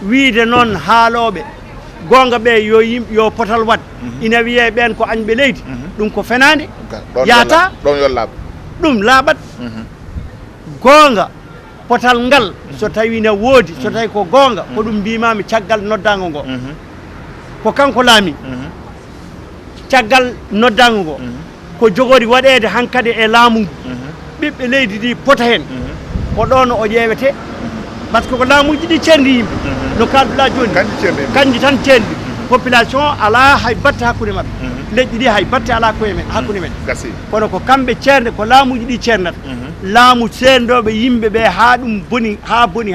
wiide noon haaloɓe gonga ɓe yo potal wat ina wiye ɓen ko añɓe leydi ɗum ko fenade yaata ɗon yo laaɓa ɗum laaɓat gonga potal ngal so tawi ne woodi so tawi ko gonga ko ɗum mbimami caggal noddago ngo ko kanko laami caggal noddago ngo ko jogori waɗede hankkadi e laamu ngu ɓiɓɓe leydi ɗi pota hen ko ɗon o ƴeewete par ce que ko laamuji ɗi ceerdi yimɓe no kalduɗa joni kanji tan ceerdi population ala hay batte hakkude mabɓe leƴƴi ɗi hay batte ala koye men hakkude men kono ko kamɓe ceerde ko laamuji ɗi ceernata laamu seendoɓe yimɓe ɓe ha ɗum boni ha boni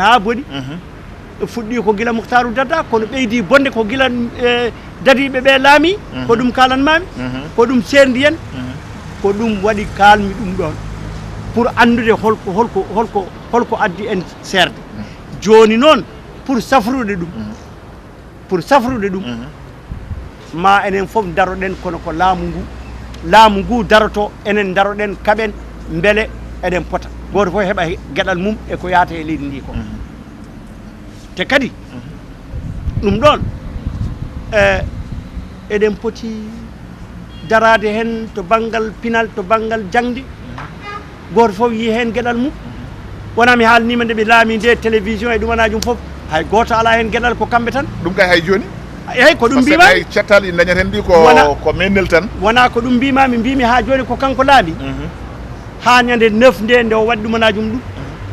fuɗɗi ko gila Mouhtarou Dadda kono ɓeydi bonde ko gila dadiɓe ɓe laami ko ɗum kalanmami ko ɗum seendi hen ko ɗum waɗi kalmi ɗum ɗon pour andude holko addi en serde joni noon pour safrude ɗum ma enen fof daroɗen kono ko laamu ngu daroto enen daroɗen kaɓen beele eɗen pota goto fof heeɓa gueɗal mum e ko yaata e leydi ndi ko te kadi ɗum ɗon eɗen poti darade hen to banggal pinal to banggal jangde goto fof yi hen gueɗal mum wona mi haalnima nde ɓe laami nde télévision e ɗumanajum fof hay goto ala hen gueɗal ko kamɓe tan ɗum kay hay joni eyyi ko ɗum mbimami cettal ɗi dañat hen ɗi ko mennel tan wona ko ɗum mbimami mbimi ha joni ko kanko laami ha ñande 9 nde o waɗi ɗumanajum ɗum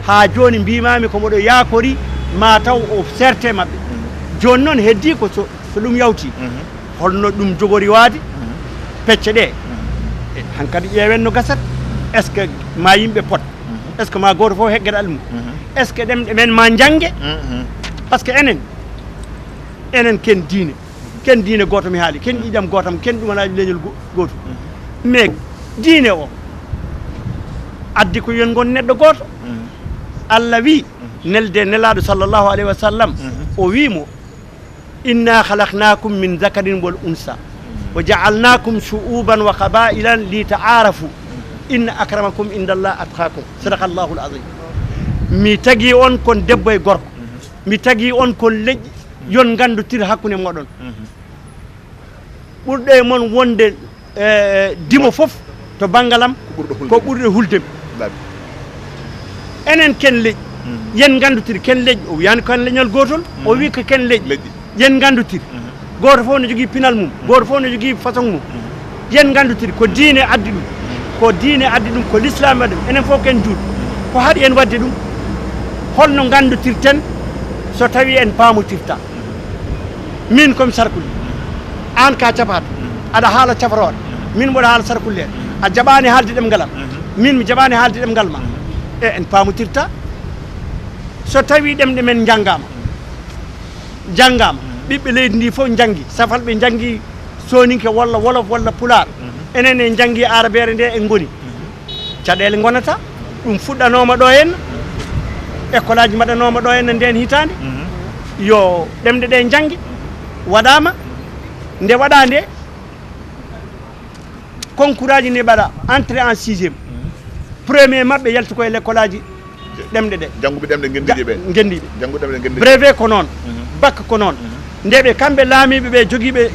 ha joni mbimami ko moɗo yakori ma taw o serte mabɓe joni noon heddi ko so ɗum yawti holno ɗum jogori waade pecce ɗe hankkadi ƴeewen no gasat est ce que ma yimɓe pot est ce que ma goto fof heɓgueɗal mum est ce que ɗemɗe men ma jangge par ce que enen ken diine goto mi haali ken ƴiƴam gotam ken ɗumanaji leñol goto mais diine o addi ko yon gon neɗɗo goto Allah wi nelde nelaɗo sallllahu alayhi wa sallam o wimo inna halaknakum min zakarin wal unsa wa jaalnakum shu'uban wa qabailan li ta'arafu inna akramakum indallah atqakum sadaqallahu alazim mi tagi on kon debbo e gorko mi tagi on kon leƴƴi yon gandotir hakkude moɗon ɓurɗo e moon wonde dimo fof to banggalam ko ɓurɗo huldem enen ken leƴƴi yen gandotir ken leƴƴi o wiyani ken leñol gotol o wi ko ken leƴƴi yen gandotir goto fof ne jogui pinal mum goto fof ne jogui façon mum yen gandotir ko diine addi ɗum ko l'islam waɗi ɗum enen fof ken juuɗ ko haɗi en wadde ɗum holno gandotirten so tawi en paamotirta min komi sarkuli an ka capato aɗa haala cafaroɗe min mboɗa haala sarkulle a jaɓani haalde ɗemgalam min mi jaɓani haalde ɗemgal ma e en paamotirta so tawi ɗemɗe men janggama ɓiɓɓe leydi ndi fof janggi safal ɓe janggi soninke walla wolof walla pular enen en janggi arabere nde en goni caɗele gonata ɗum fuɗɗanoma ɗo henna école aji mbaɗanoma ɗo henna nden hitande yo ɗemɗe ɗe janggi waɗama nde waɗa nde concours aji ne mbaɗa entrée en 6e premier mabɓe yalti koye l'école aji ɗemɗe ɗe jangguɓe ɗemɗe gendiɓe brevet ko noon bac ko noon nde ɓe kamɓe laamiɓe ɓe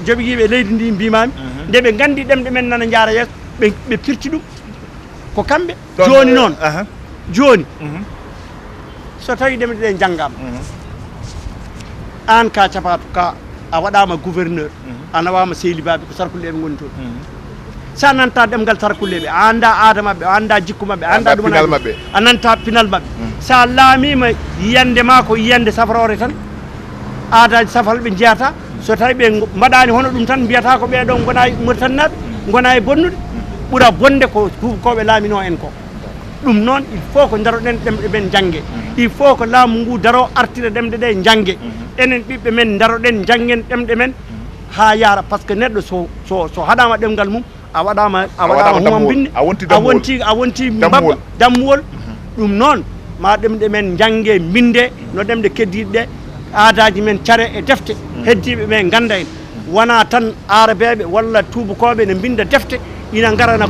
joguiɓe leydi ndi mbimami nde ɓe gandi ɗemɗe men nana jaara yeeso ɓe pirti ɗum ko kamɓe joni noon joni so tawi ɗemɗe ɗe janggama an ka capato ka a waɗama gouverneur a nawama sehlibaɓe ko sarkulleɓe goni toon sa nanta ɗemgal sarkulleɓe a anda aada mabɓe a anda jikku mabɓe a anda ɗum a nanta pinal mabɓe sa laamima yiyande ma ko yiyande safarore tan aadaji safal ɓe jeyata so tawi ɓe mbaɗani hono ɗum tan mbiyata ko ɓeɗo gona Mauritanie gona e bonnude ɓuura bonde ko tubakoɓe laamino en ko ɗum noon il faut ko daroɗen ɗemɗe men jangge il faut ko laamu ngu daro artira ɗemɗe ɗe jangge enen ɓiɓɓe men daroɗen janggen ɗemɗe men ha yaara par ce que neɗɗo so haɗama ɗemgal mum a waɗama humam binde a wonti mbabba dammuwol ɗum noon ma ɗemɗe men jangge binde no ɗemɗe keddiɗe ɗe aadaji men care e defte heddiɓe ɓe ganda en wona tan arabeɓe walla tubakoɓe ne binda defte ina garana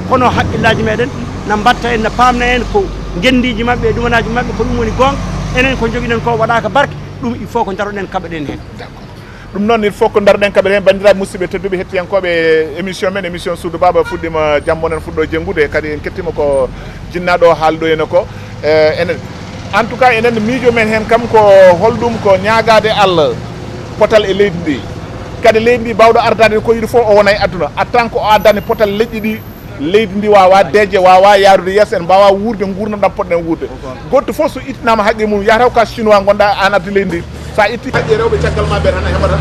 kono haqqillaji meɗen na mbatta en na pamna en ko gendiji mabɓe e ɗumanaji mabɓe ko ɗum woni gonga enen ko joguiɗen ko waɗaka barke ɗum il faut ko daroɗen kaɓeɗen hen ɗum noon il faut ko daroɗen kaɓeɗen hen bandiraɓe musidɓe tedduɓe hettiyankoɓe émission men émission Suudu Baba fuɗɗima jammonen fuɗɗo jenggude kadi en kettima ko jinnaɗo o haalɗo ene ko enen en tout cas enen miijo men hen kam ko holɗum ko ñagade Allah potal e leydi ndi kadi leydi ndi bawɗo ardade ko yiɗi fof o wona e aduna en tant que o addani potal leƴƴi ɗi leydi ndi wawa deeje wawa yarude yesso en mbawa wurde gurdam poɗɗen wurde goto fof so ittinama haqqe mum yataw ka chinois gonɗa an adde leydi ndi sa itti haqqe rewɓe caggal ma ɓe tan heɓata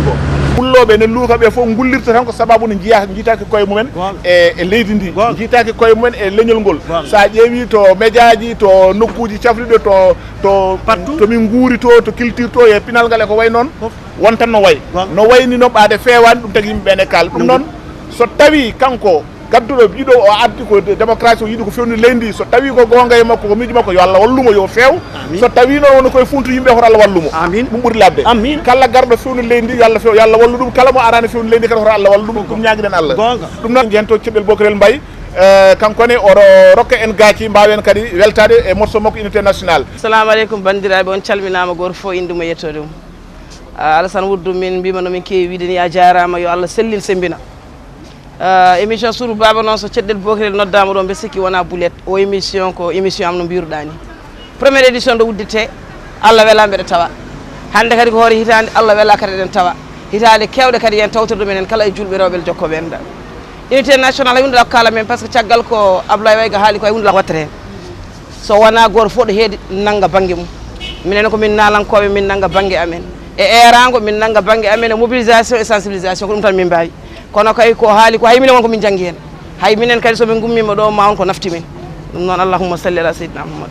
ko pulloɓe ne luukaɓe fof gullirta tan ko sababu ne jiitaki koye mumen e leydi ndi jiitaki koye mumen e leñol ngol sa ƴeewi to média ji to nokkuji cafriɗe to min guuri to culture to e pinal ngal e ko way noon wontan no way no wayni no ɓaade fewani ɗum tagi yimɓeɓe ne kaala ɗum noon so tawi kanko gadduɗo yiɗo o addi ko démocratie o yiɗi ko fewni leydi so tawi ko gonga e makko ko miijo makko yo Allah wallumo yo feew so tawi noon woni koye funtu yimɓe hoto Allah wallumo ɗum ɓuuri labde kala garɗo fewni leydi yo Allah feew yo Allah wallu ɗum kala mo arani fewni leydi kadi hoto Allah wallu ɗum ɗum ñaguiɗen Allah ɗum noon jehen to ceɓɓel Bokarel Mbaye kankone oɗo rokka en gaaci mbawen kadi weltade e morceau makko unité national. Assalamu aleykum bandiraɓe on calminama goto fof inde mum e yettode mum Alassane Wouldou min mbima nomin kewi wiide ni a jarama yo Allah sellin sembina émission Suudu Baba noon so ceɗɗel Bokarel noddama ɗon mbe sikki wona boulet o émission ko émission am no mbiruɗa ni premiére édition nde uddite Allah wela mbeɗa tawa hande kadi ko hoore hitande Allah wela kadi eɗen tawa hitande kewɗe kadi yen tawtirde menen kala e julɓe rewɓe jokkoɓe enɗa unité national hay hunde la ko kala men par ce que caggal ko Abdoulaye Wayga haali ko hay hunde la ko wattata hen so wona goto fo ɗo heedi nangga banggue mum minen ko min nalankoɓe min nangga banggue amen e erago min nangga banggue amen e mobilisation et sensibilisation ko ɗum tan min mbawi kono kay ko haali ko hay minen won ko min janggi hen hay minen kadi somin gummima ɗo ma on ko nafti min ɗum noon allahumma salli ala seydina Muhammad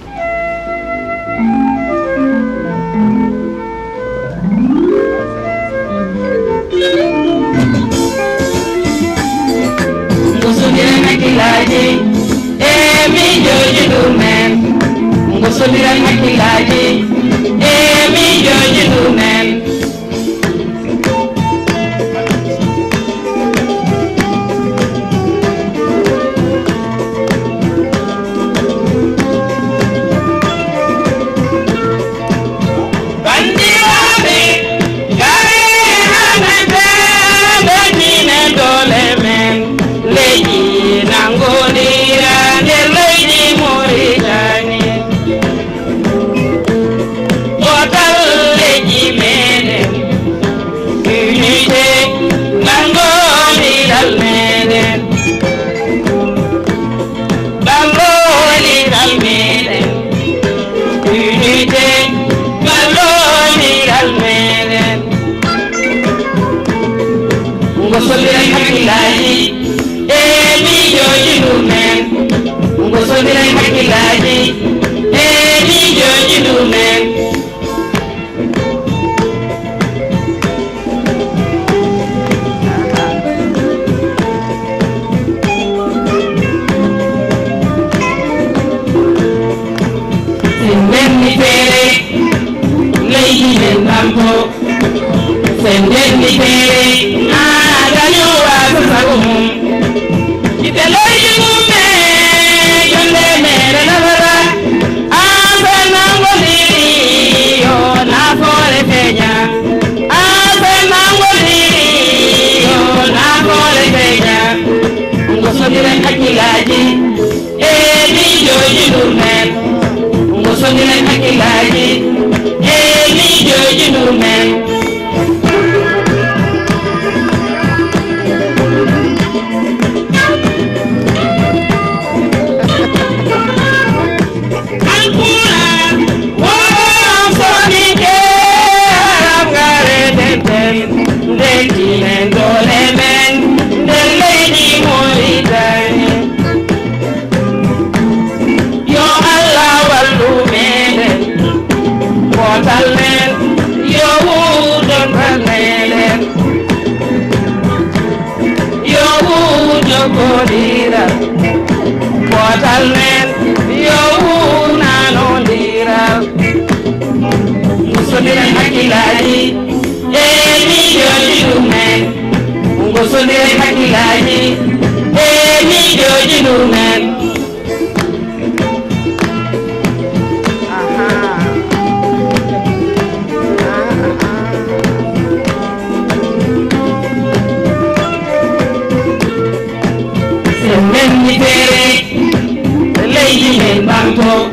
manto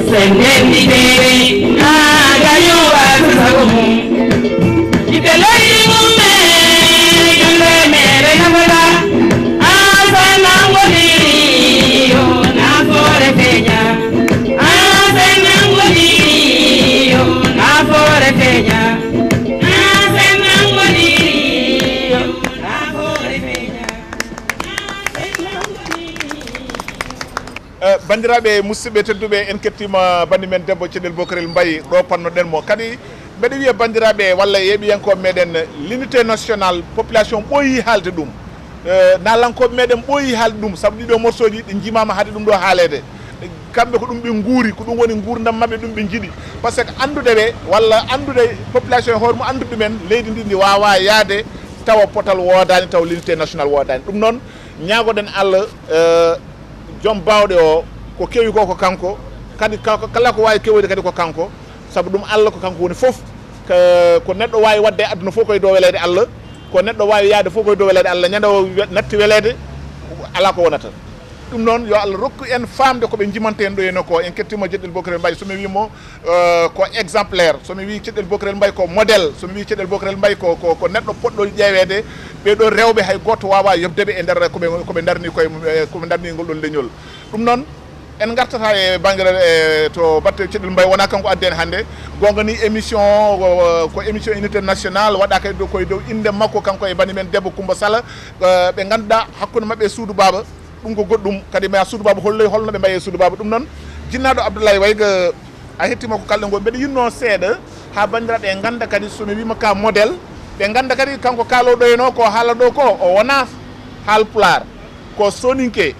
senendi dere aga yo asagum idelai mumme yule mere namala asana ngoli yo na fore peña asana ngoli yo na fore peña asana ngoli yo na fore peña bandiraɓe musidɓe tedduɓe en kettima bandi men debbo Ceɗel Bokarel Mbaye ɗo pannoɗen mo kadi mbeɗa wiya bandiraɓe walla yeeɓiyankoɓe meɗen l'unité nationale population ɓooyi haalde ɗum nalankoɓe meɗen ɓooyi haalde ɗum saabu ɗiɗo morceau ji ɗi jimama haade ɗum ɗo haalede kamɓe ko ɗum ɓe guuri ko ɗum woni gurdam mabɓe ɗum ɓe jiiɗi par ce que andude ɓe walla andude population e hoore mum andude ɗumen leydi ndi ndi wawa yaade tawa potal wodani taw l'unité nationale wodani ɗum noon ñagoɗen Allah joom bawɗe o ko kewi ko kanko kadi kala ko wawi kewoyde kadi ko kanko saabu ɗum Allah ko kanko woni foof ko neɗɗo wawi wadde e aduna fof koye dow welede Allah ko neɗɗo wawi yaade fof koye dow welede Allah ñande o natti welede ala ko wonata ɗum noon yo Allah rokku en famde koɓe jimanten ɗo henna ko en kettimo Ceɗel Bokarel Mbaye somi wimo ko exemplaire somi wi Ceɗel Bokarel Mbaye ko modèle somi wi Ceɗel Bokarel Mbaye ko neɗɗo poɗɗo ƴeewede ɓeɗo rewɓe hay goto wawa yobdeɓe e nder koɓe darni koɓe darni ngol ɗon leñol ɗum noon en gartata e banggue to batte Ceɗel Mbaye wona kanko addi en hannde gonga ni émission ko émission unité nationale waɗa kay koye dow inde makko kanko e bani men debbo Coumba Sall ɓe ganduɗa hakkude mabɓe e suudu baba ɗum ko goɗɗum kadi ma suudu baba holno ɓe mbayi e suudu baba ɗum noon jinnaɗo Abdoulaye Wayga a hettima ko kalɗe ngo mbeɗa yinno seeɗa ha bandiraɓe e ganda kadi somi wima ka modèle ɓe ganda kadi kanko kaaloɗo heno ko haala ɗo ko o wona Haalpulaar ko soninke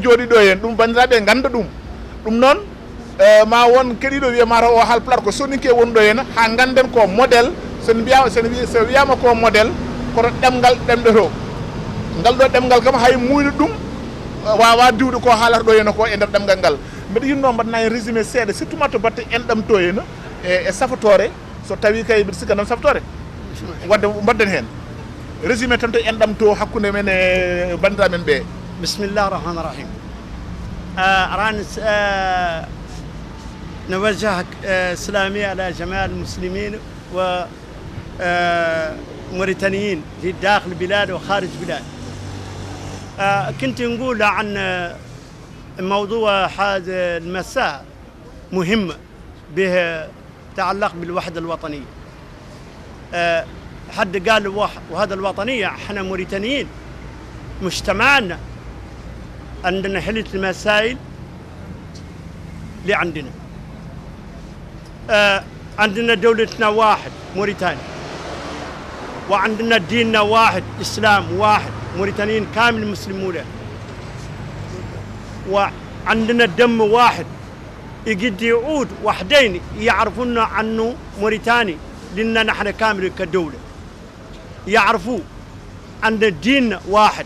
jooɗi ɗo hen ɗum bandiraɓe ganda ɗum noon ma won keɗiɗo wiyamata o Haalpulaar ko soninke woni ɗo hen ha ganden ko modèle so wiyama ko modèle koto ɗemgal ɗemɗoto ngal ɗo ɗemgal kam hay muyno ɗum wawa diwde ko haalata ɗo henna ko e nder ɗemgal ngal mbeɗa yinno mbaɗana hen résumé seeɗa surtout ma to batte enɗam to henna e safatore so tawi kay mbiɗa sikka nan safatore wadde mbadden hen résumé tan to enɗam to hakkude men e bandiraɓe men ɓe bismillah rahman rahim أران نوجه سلامي على جميع المسلمين وموريتانيين في داخل البلاد وخارج البلاد. كنت نقول عن موضوع هذا المساء مهم به تعلق بالوحدة الوطنية. حد قال وهذا الوطنية احنا موريتانيين مجتمعنا عندنا حلة المسائل اللي عندنا. عندنا دولتنا واحد موريتانيا، وعندنا ديننا واحد إسلام واحد موريتانيين كامل مسلمون، وعندنا دم واحد يقد يعود وحدين يعرفون عنه موريتاني لأننا نحن كامل كدولة يعرفوا أن ديننا واحد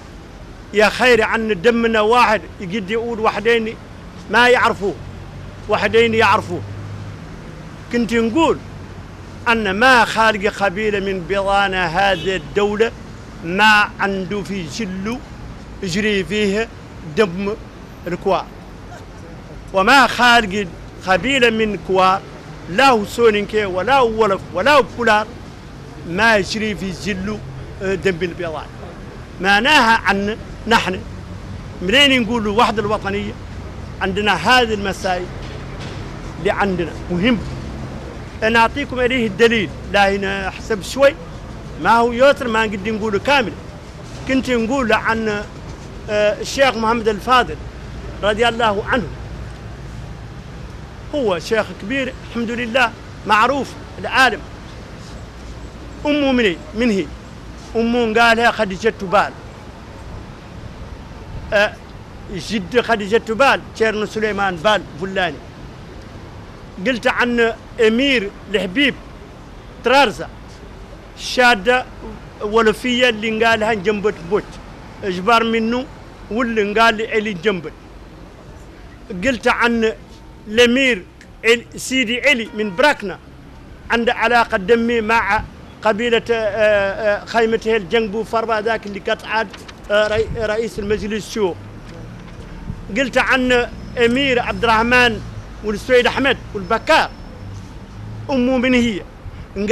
يا خير عن دمنا واحد يقد يعود وحدين ما يعرفوه وحدين يعرفوه. كنت نقول أن ما خارج قبيلة من بضانة هذه الدولة ما عنده في جله يجري فيه دم الكوار، وما خارج قبيلة من كوار لا سونينكي ولا ولف ولا بولار ما يجري في جله دم البضانة. معناها عن نحن منين نقول الوحدة الوطنية عندنا هذه المسائل اللي عندنا مهم. أنا أعطيكم إليه الدليل لا هنا حسب شوي ما هو يوتر ما نقدر نقوله كامل. كنت نقول عن الشيخ محمد الفاضل رضي الله عنه، هو شيخ كبير الحمد لله معروف العالم. أمه من هي أمه قالها خديجة بال، جد خديجة بال شيرن سليمان بال فلاني. قلت عن امير الحبيب طرارزة شادة ولفية اللي قالها جنبت بوت اجبار منه واللي قال لي علي جنبت. قلت عن الامير سيدي علي من براكنا عنده علاقة دمي مع قبيلة خيمته الجنبو فربا ذاك اللي قطعت رئيس المجلس الشيوخ. قلت عن امير عبد الرحمن والسويد احمد والبكار امه من هي؟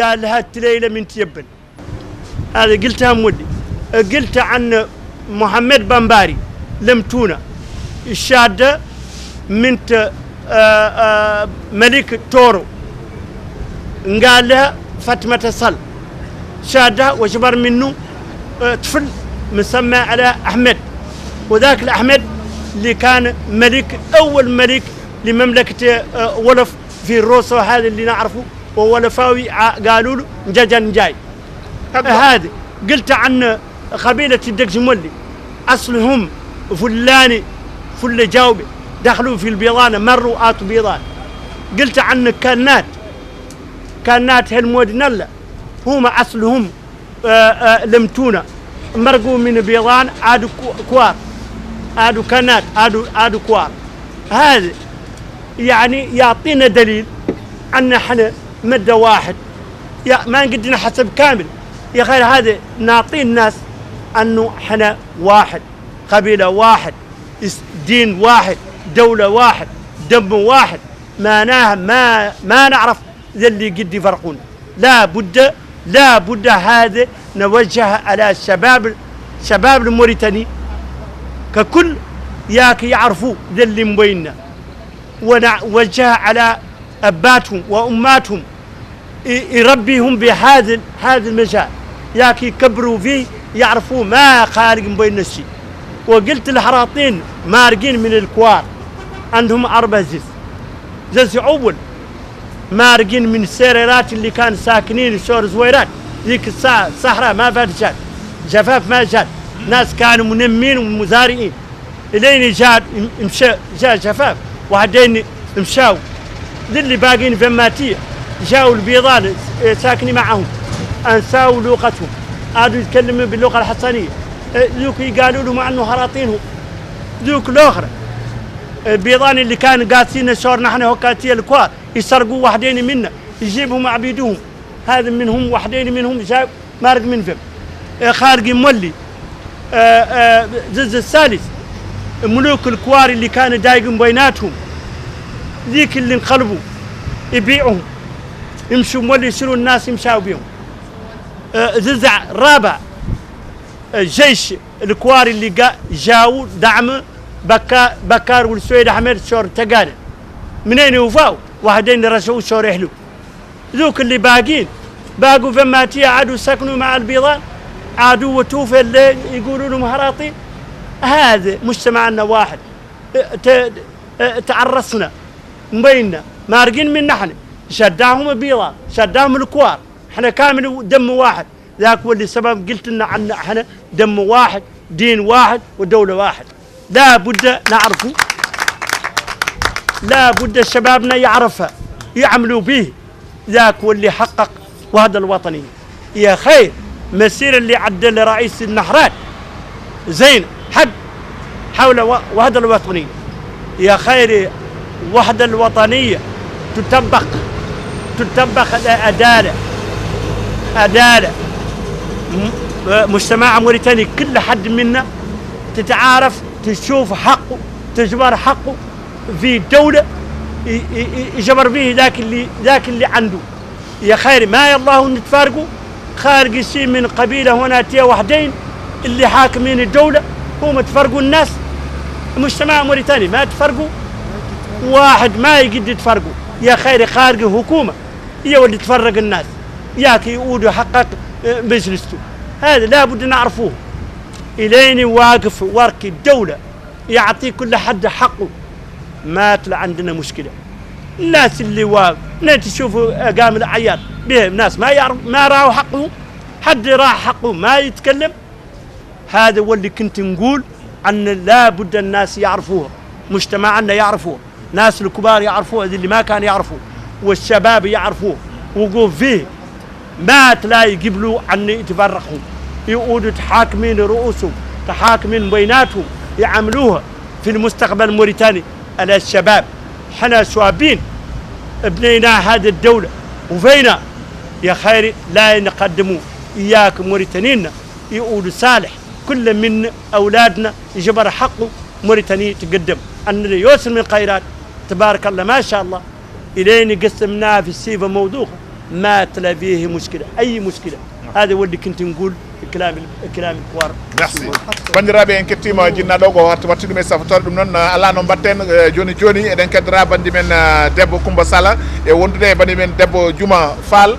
قال لها التليله من تيبن. هذا قلتها مودي. قلت عن محمد بنباري لمتونه الشاده بنت ملك تورو، قال لها فاطمه صل شاده وجبر منه طفل مسمى على احمد، وذاك الاحمد اللي كان ملك اول ملك لمملكه ولف في الروسو هذا اللي نعرفه، وولفاوي قالوا له جاجن جاي. هذه قلت عن قبيله الدقجمولي اصلهم فلاني فل جاوبي دخلوا في البيضانه مروا اتوا بيضان. قلت عن كانات هالمودنلا هم اصلهم لمتونه مرقوا من بيضان عادوا كوار عادوا كانات عادوا كوار. هذا يعني يعطينا دليل ان احنا مده واحد، ما نقدر حسب كامل يا خير. هذا نعطي الناس انه احنا واحد، قبيله واحد، دين واحد، دوله واحد، دم واحد، معناها ما نعرف ذا اللي قد يفرقون. لا بد هذا نوجه على شباب الموريتاني ككل ياك يعرفوا ذا اللي مبيننا، ونوجه على اباتهم واماتهم يربيهم بهذا المجال، ياك يكبروا فيه يعرفوا ما خارج مبين الشيء. وقلت الحراطين مارقين من الكوار عندهم 4 زز اول مارقين من السيريرات اللي كان ساكنين سور زويرات ذيك الساعه صحراء ما فات جاد جفاف ما جاد، ناس كانوا منمين ومزارعين الين جاء جفاف وحدين مشاو اللي باقين في ماتيه جاوا البيضان ساكنين معهم انساوا لغتهم، عادوا يتكلموا باللغه الحصانيه. ذوك قالوا لهم انه هراطينهم ذوك الاخرى البيضان اللي كانوا قاسين الشور نحن هكاتيه الكوار يسرقوا وحدين منا يجيبهم عبيدهم. هذا منهم وحدين منهم جاب مارق من فم خارج مولي زز الثالث ملوك الكوار اللي كانوا دايقين بيناتهم ذيك اللي انقلبوا يبيعهم يمشوا مولي يصيروا الناس يمشوا بهم. ززع رابع جيش الكوار اللي جاوا دعم بكار والسويد احمد شور تقانه منين يوفاوا واحدين رشوا شور يحلو. ذوك اللي باقوا في ماتيه عادوا سكنوا مع البيضان عادوا وتوفى اللي يقولوا لهم هراطين. هذا مجتمعنا واحد، تعرصنا مبيننا مارقين من نحن شداهم البيضان شداهم الكوار، احنا كامل دم واحد. ذاك هو اللي سبب قلت لنا عنا احنا دم واحد، دين واحد، ودولة واحد. لا بد نعرفه، لا بد شبابنا يعرفها يعملوا به. ذاك هو اللي حقق وحدة الوطنية. يا خير مسير اللي عدل رئيس النحرات زين حق حول وحدة الوطنية. يا خير وحدة الوطنية تطبق عدالة مجتمع موريتاني كل حد منا تتعارف تشوف حقه تجبر حقه في دولة يجبر به ذاك اللي عنده. يا خير ما يالله نتفارقوا خارج شيء من قبيلة هنا تيا وحدين اللي حاكمين الدولة هم تفرقوا الناس. مجتمع موريتاني ما تفرقوا واحد ما يقدر يتفرقوا. يا خير خارج حكومة هي اللي تفرق الناس ياك يقول يحقق مجلسته. هذا لابد نعرفوه إلين واقف ورك الدولة يعطي كل حد حقه. ما طلع عندنا مشكلة. الناس اللي واقف تشوفوا قام الأعياد بهم ناس ما يعرف ما راوا حقه، حد راح حقه ما يتكلم. هذا هو اللي كنت نقول أن لابد الناس يعرفوه، مجتمعنا يعرفوه، ناس الكبار يعرفوه اللي ما كان يعرفوه، والشباب يعرفوه وقوف فيه. ما تلاقي قبلوا عن يتفرقوا يقولوا تحاكمين رؤوسهم تحاكمين بيناتهم يعملوها في المستقبل الموريتاني على الشباب. حنا شوابين بنينا هذه الدولة وفينا يا خير لا نقدموا إياك موريتانينا يقولوا صالح كل من أولادنا يجبر حقه موريتاني تقدم أن يوصل من خيرات تبارك الله ما شاء الله إلين قسمناها في السيفة موضوعة ما تلا فيه مشكلة أي مشكلة هذا ودي كنت نقول الكلام الكوار merci bandiraɓe en kettima jinnaɗo ko wattude men safatore ɗum noon ala no mbatten joni joni eɗen kaddira bandi men debbo Coumba Sala e wondude e bandi men debbo Djouma Fall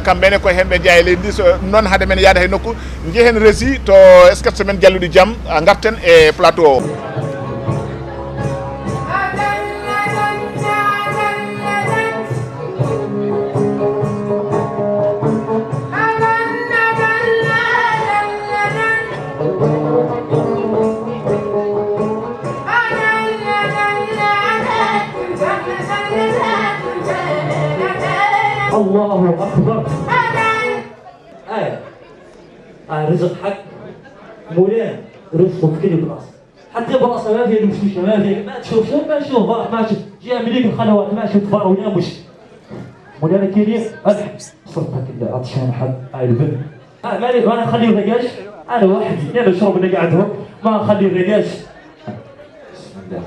kamɓene koye hen ɓe jeeya e leydi so noon haade men yaada hay nokku jeehen régi to sketch men jalluɗi jaam garten e plateau o الله أكبر رزق حق مولانا رزقه في كل بلاصة حتى بلاصة ما فيها المشوشة ما فيها ما تشوف شوف ما تشوف ما تشوف جي أمريكا الخلوات ما تشوف فار ولا مش مولانا كريم صرتها كذا عطشان حد البن مالي أنا أخليه رقاش أنا وحدي أنا أشرب أنا قاعد ما أخليه رقاش بسم الله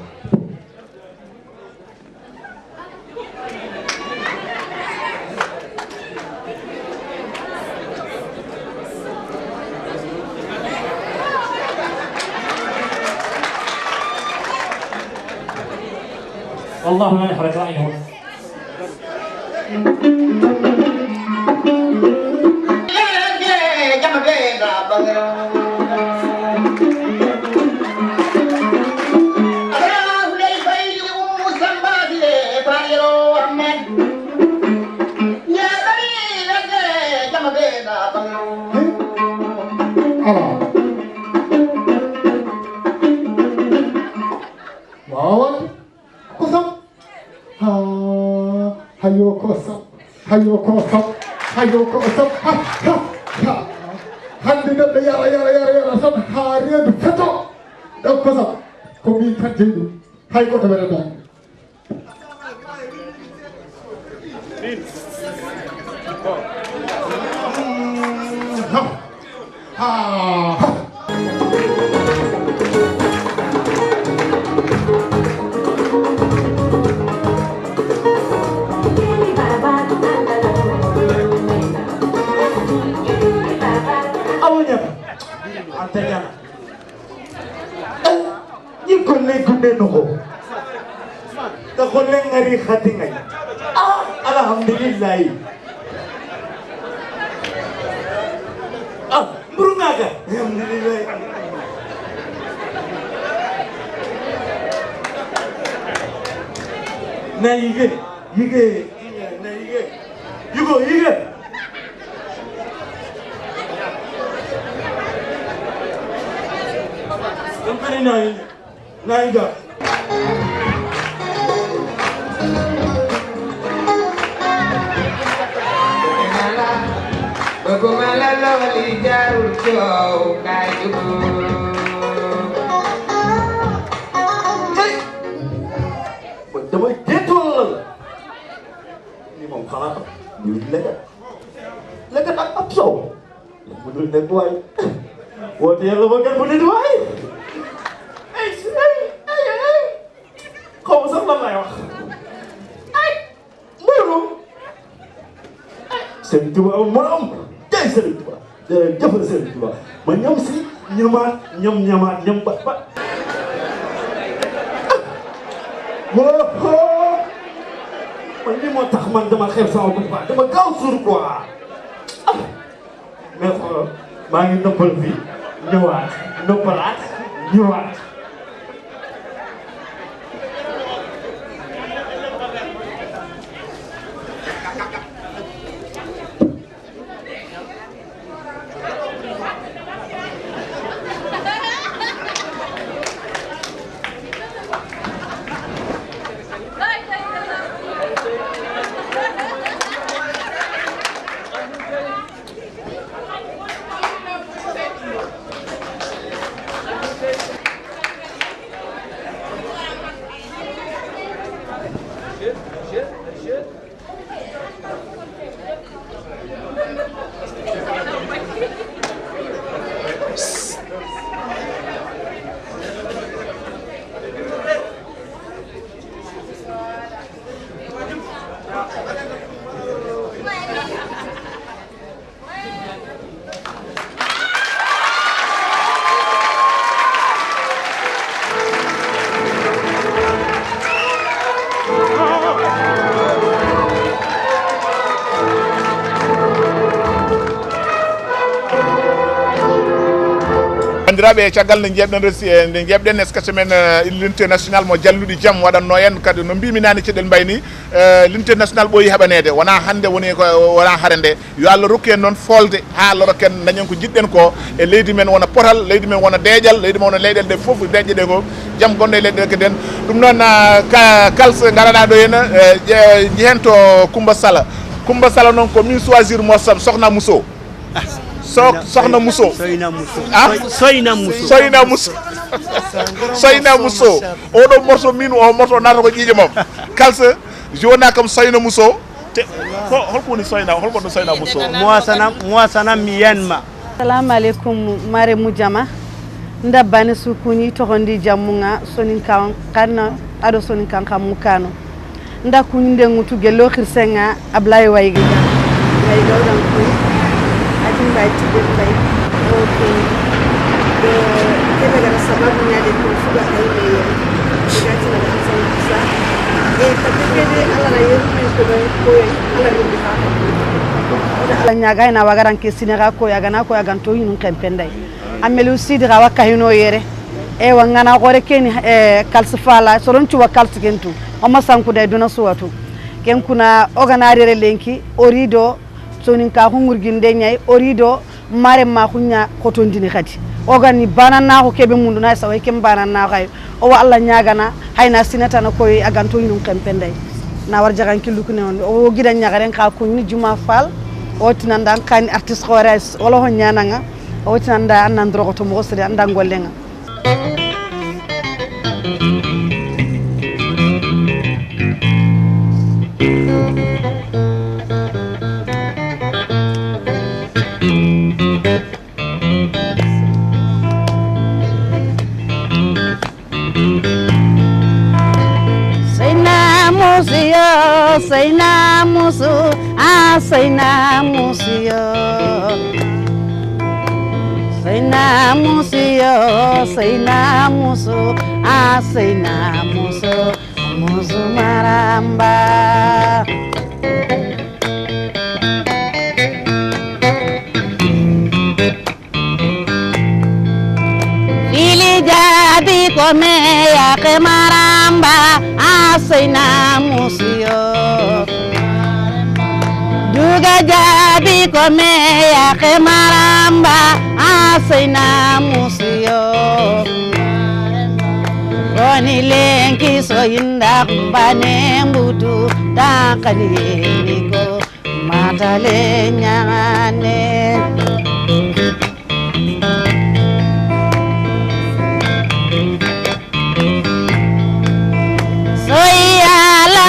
والله ما نحرق رأيهم bandiraɓe caggal nde jeɓɗen resi nde jeɓɗen sketch men l'unité national mo jalluɗi jaam waɗanno en kadi no mbimi nani Ceɗel Mbaye ni l'unité national ɓooyi heɓanede wona hande woni ko wona hare nde yo Allah rokku en noon folde ha Allah rokken dañen ko jiɗɗen ko e leydi men wona potal leydi men wona deeƴal leydi men wona leyɗele ɗe foof deeƴe ɗe ko jaam gonɗo e leyɗe ɗe keden ɗum noon kalsa garaɗa ɗo henna jehen to Coumba Sala noon ko min choisir mo sokhna Mousso sokhna Mousso Soyna Mousso oɗo morceau min o morceau nata ko ƴiƴe mom kalsa jona kam Soyna Mousso te holko woni Soyna holko ɗo Soyna Mousso moisana mi yanma. Assalamu alaikum mare mujama nda bani sukuni togondi jamunga sonin kan kana ado sonin kan mukano nda kunde ngutu gelo khirsenga ablay wayga ay dawdan ko atin bay tibel bay okay de kebe gara sababu nyade ko fuga ay me digati na san sa e patekede ala na yeru ko bay ko ala ni ha ala nyaga na wagaran ke sinera ko yaga na ko yaga to yinu kempenday amelu sidira wakahino yere e wangana gore keni kalsifala soron ci wa kalsikentu o masanku day duna suwatu ken kuna oganarere lenki orido sonin ka hungurginde nyai orido mare ma kunya kotondini khati ogani banana ko kebe mundu na saway kem banana kay o wa Allah nyagana hayna sinata na koy aganto yinu kempenday na war jagan kilukune on o gida nyagaren ka kunni juma fal o tinanda kan artiste khores wala ho nyananga o tinanda anandro ko to mo sere andangollenga Sayna musu sayna musio sayna musio sayna musu sayna musu musu maramba ili jadi kome ya ke maramba sayna musio duga jadi kome ya ke maramba sayna musio roni lenki so inda mbane mbutu takani niko matale nyane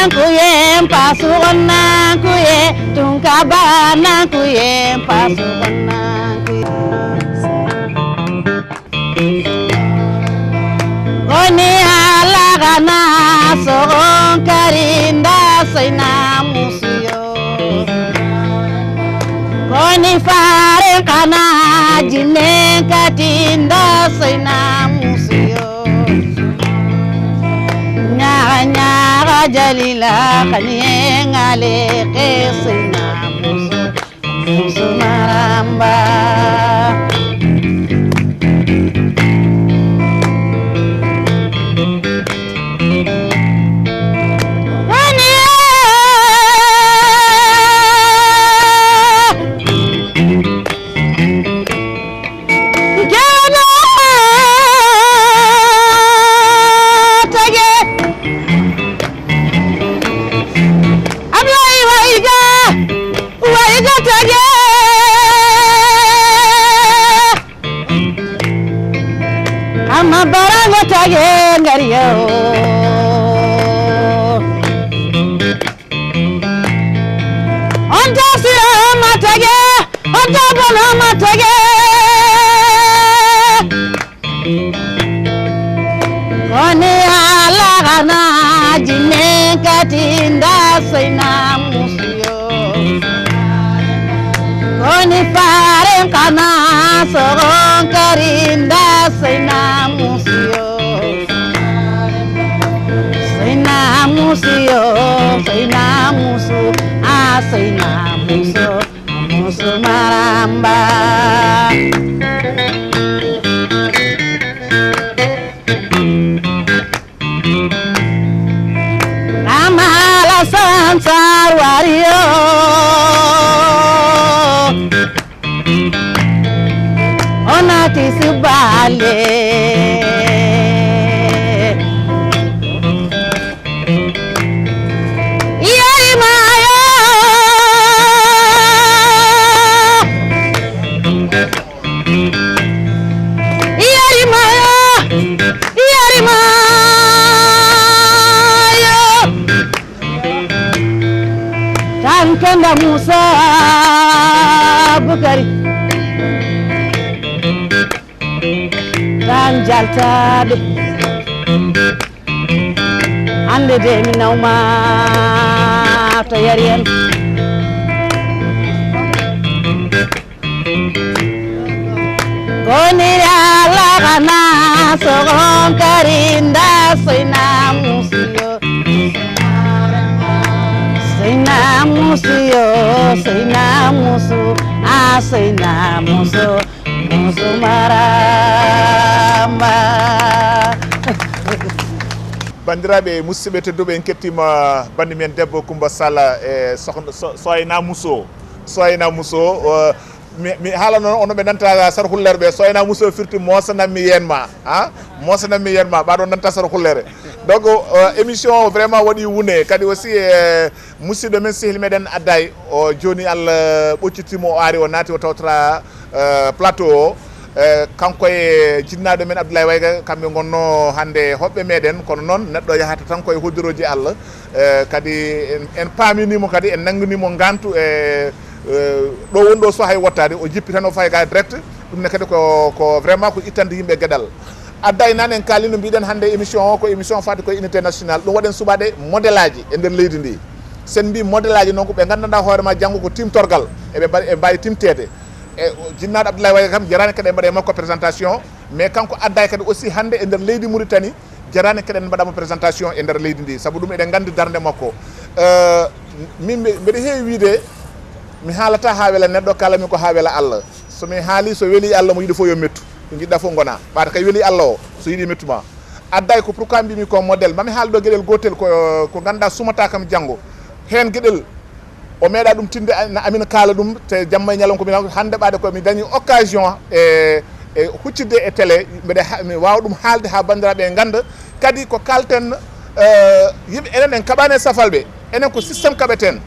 kuye pasukona kuye tungkabana kuye pasukona oni alagana so karinda sayna musio oni fare kana jine katinda sayna musio nyara jalila kanyengale kesina musu maramba sayna musio oni fare kana soron karinda sayna musio sayna musio sayna musu sayna musu maramba Alasan Sarwario Onati Subale Kanda Musa Bukari Tan Jaltade Ande de mi nawma to yarien Koni ala kana sogon karinda soina musio Soina musio soina musu soina musu musu maramba bandiraɓe musidɓe tedduɓe en kettima bandi men debbo Coumba Sall e soyna muso mi haala noon ono ɓe nanta sar hullere ɓe soyna muso firti mosanammi yenma mosanammi yenma ɓaɗo nanta sar hullere donc émission vraiment waɗi wune kadi aussi musidɗo men sehli meɗen adday o joni Allah ɓoccitimo o ari o naati o tawtora plateau o kanko e jinnaɗo men Abdoulaye Wayga kamɓe gonno hande hoɓɓe meɗen kono noon neɗɗo yahata tan koye hoddiroji Allah kadi en paaminimo kadi en nanginimo gantu e ɗo wonɗo so hay wottade o jippi tan o fayi ga direct ɗum ne kadi ko vraiment ko ittande yimɓe gueɗal adday nan en kalino mbiɗen hande émission o ko émission fati koye unité national ɗum waɗen suɓade modèle aji e nder leydi ndi sen mbi modèle aji noon ko ɓe gandanɗa hoorema janggo ko timtorgal eɓe mbawi timtede e jinnaɗo Abdoulaye Wayga kam jarani kadi mbaɗe makko présentation mais kanko adday kadi aussi hande e nder leydi Mauritanie jarani kadi en mbaɗamo présentation e nder leydi ndi saabu ɗum eɗen gandi darde makko min mbeɗa heewi wiide mi haalata ha weela neɗɗo kala min ko ha weela Allah somi haali so weeli Allah mo yiɗi fof yo mettu ko jiɗɗa fof gona ɓaata kay weeli Allah o so yiiɗi mettuma adday ko pourquoi mbimi ko modèle mami haali ɗo gueɗel gotel ko ganduɗa sumata kam janggo hen gueɗel o meeɗa ɗum tinde amin kaala ɗum te jamma e ñalon komi hande ɓaade ko mi dañi occasion e huccidde e télé mi wawa ɗum haalde ha bandiraɓe ganda kadi ko kalten yimɓe enen en kaɓani safalɓe enen ko systéme kaɓeten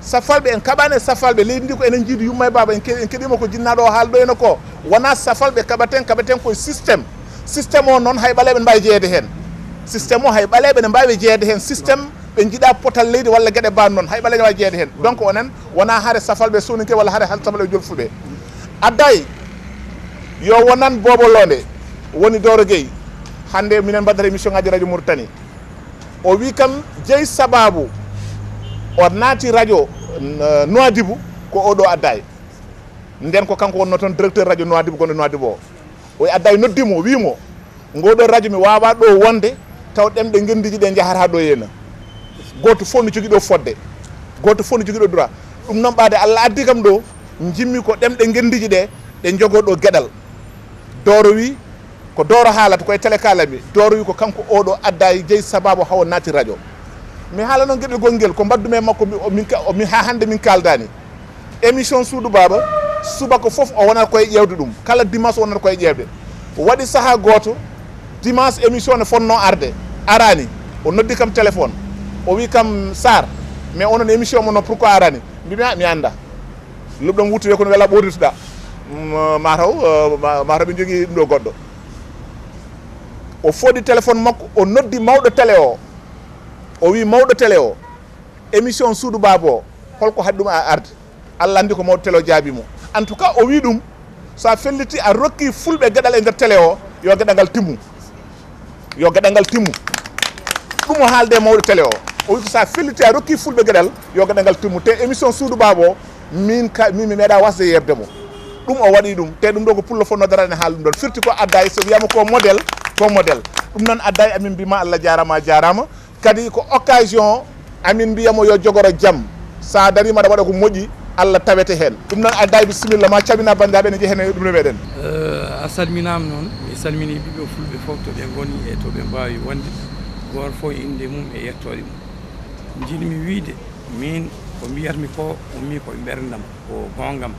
safalɓe en kaɓani safalɓe leydi ndi ko enen jiiɗi yumma e baba en keɗima ko jinnaɗo o haalɗo ene ko wona safalɓe kaɓaten koye systéme o noon hay ɓaleɓe ne mbawi jeeyede hen systéme o hay ɓaleɓe ne mbawi jeeyede hen systéme ɓe jiiɗa potal leydi walla gueɗe ban noon hay ɓaleɓe ne wawi jeeyede hen donc onen wona haare safalɓe soninke walla haare safalɓe julfulɓe adday yo wonan bobolonde woni Doro Gueye hande minen mbaddata émission ngaji radio Mauritanie o wi kam jeeyi sababu o naati radio Nouadhibou ko oɗo adday nden ko kanko wonno toon directeur radio Nouadhibou gonɗo Nouadhibou o adday noddimo wimo ngoɗo radio mi wawa ɗo wonde taw ɗemɗe gendiji ɗe jahata ɗo henna goto fof no jogui ɗo fodde goto fof no jogui ɗo droit ɗum noon ɓaade Allah addi kam ɗo jimmi ko ɗemɗe gendiji ɗe jogo ɗo gueɗal Doro wi ko Doro haalata koye télé kalami Doro wi ko kanko oɗo adda jeeyi sababu hawo naati radio mi haala noon gueɗel gonguel ko mbaddume makko mi ha hande min kaldani émission Suudu Baba subaka foof o wonata koye ƴewde ɗum kala dimanche o wonata koye ƴewde waɗi saaha goto dimanche émission ne fonno arde arani o noddi kam téléphone o wi kam Sar mais onon émission mo no pourquoi arani mbimi mi anda lobɗam wuttide kono wela ɓoodituɗa mataw ɓe jogui ɗum ɗo goɗɗo o foodi téléphone makko o noddi mawɗo télé o wi mawɗo télé o émission Suudu Baba o holko haɗi ɗum a arde Allah andi ko mawɗo télé o jaabimo en tout cas o wi ɗum sa felliti a rokki fulɓe gueɗal e nder télé o yo gueɗal ngal timmu ɗum o haalde mawɗo télé o wi ko sa felliti a rokki fulɓe gueɗal yo gueɗal ngal timmu te émission Suudu Baba o min mi meeɗa wasde yebde mo ɗum o waɗi ɗum te ɗum ɗo ko pullo fonno darani haala ɗum ɗon firti ko adda so wiyama ko modèle ɗum noon adda amin mbima Allah jarama kadi ko occasion amin mbiyamo yo jogoro jaam sa darima aɗa waɗa ko moƴƴi Allah tawete hen ɗum noon adda bisimilla ma cabina bandiraɓe ne jeehene ɗum meɗen a salminama noon mi salmini ɓiɓɓe fulɓe foof to ɓe goni e to ɓe mbawi wonde goto fof inde mum e yettode mum jiɗmi wiide min ko mbiyatmi ko ummi ko ɓerdam ko gongam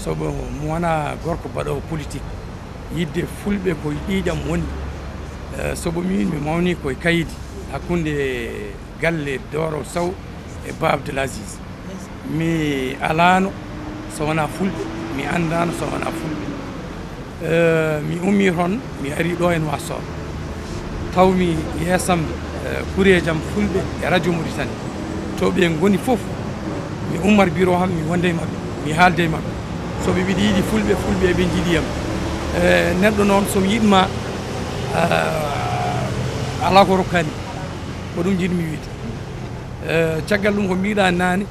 sobo mo wona gorko baɗowo politique yidde fulɓe koye ɗiɗam woni sobo min mi mawni koye kayidi hakkunde galle Doro Sow e Ba Abdoul Aziz mi alano so wona fulɓe mi andano so wona fulɓe mi ummi toon mi ari ɗo en Wassoɓe tawmi yeesam kureejam fulɓe e radio Mauritanie to ɓe goni fof mi ummar bureau ham mi wonde e maɓɓe mi haalde e maɓɓe soɓe mbiɗa yiiɗi fulɓe ɓe jiiɗiyam neɗɗo noon somi yiɗma ala ko rokkani ko ɗum jiɗmi wiide caggal ɗum ko mbiɗa nane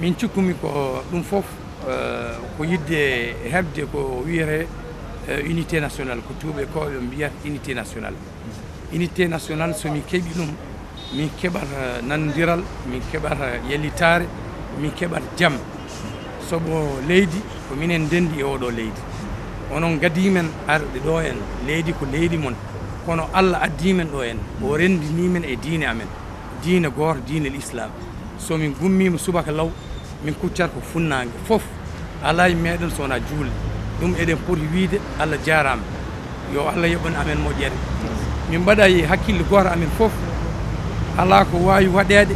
min cikkumi ko ɗum fof ko yidde hebde ko wiyete unité nationale ko tuuɓe ko ɓe mbiyata unité nationale somi keeɓi ɗum min keɓat nanodiral min keɓat yellitare min keɓat jaam sobo leydi ko minen ndendi e oɗo leydi onon gadimen arde ɗo en leydi ko leydi mon kono Allah addimen ɗo en o rendinimen e diine amen diine goto diine l'islam somin gummima subaka law min kuccat ko funnague fof ala e meɗen sowona juulde ɗum eɗen poti wiide Allah jarama yo Allah yoɓan amen moƴƴere min mbaɗa e hakkille goto amen fof ala ko wawi waɗede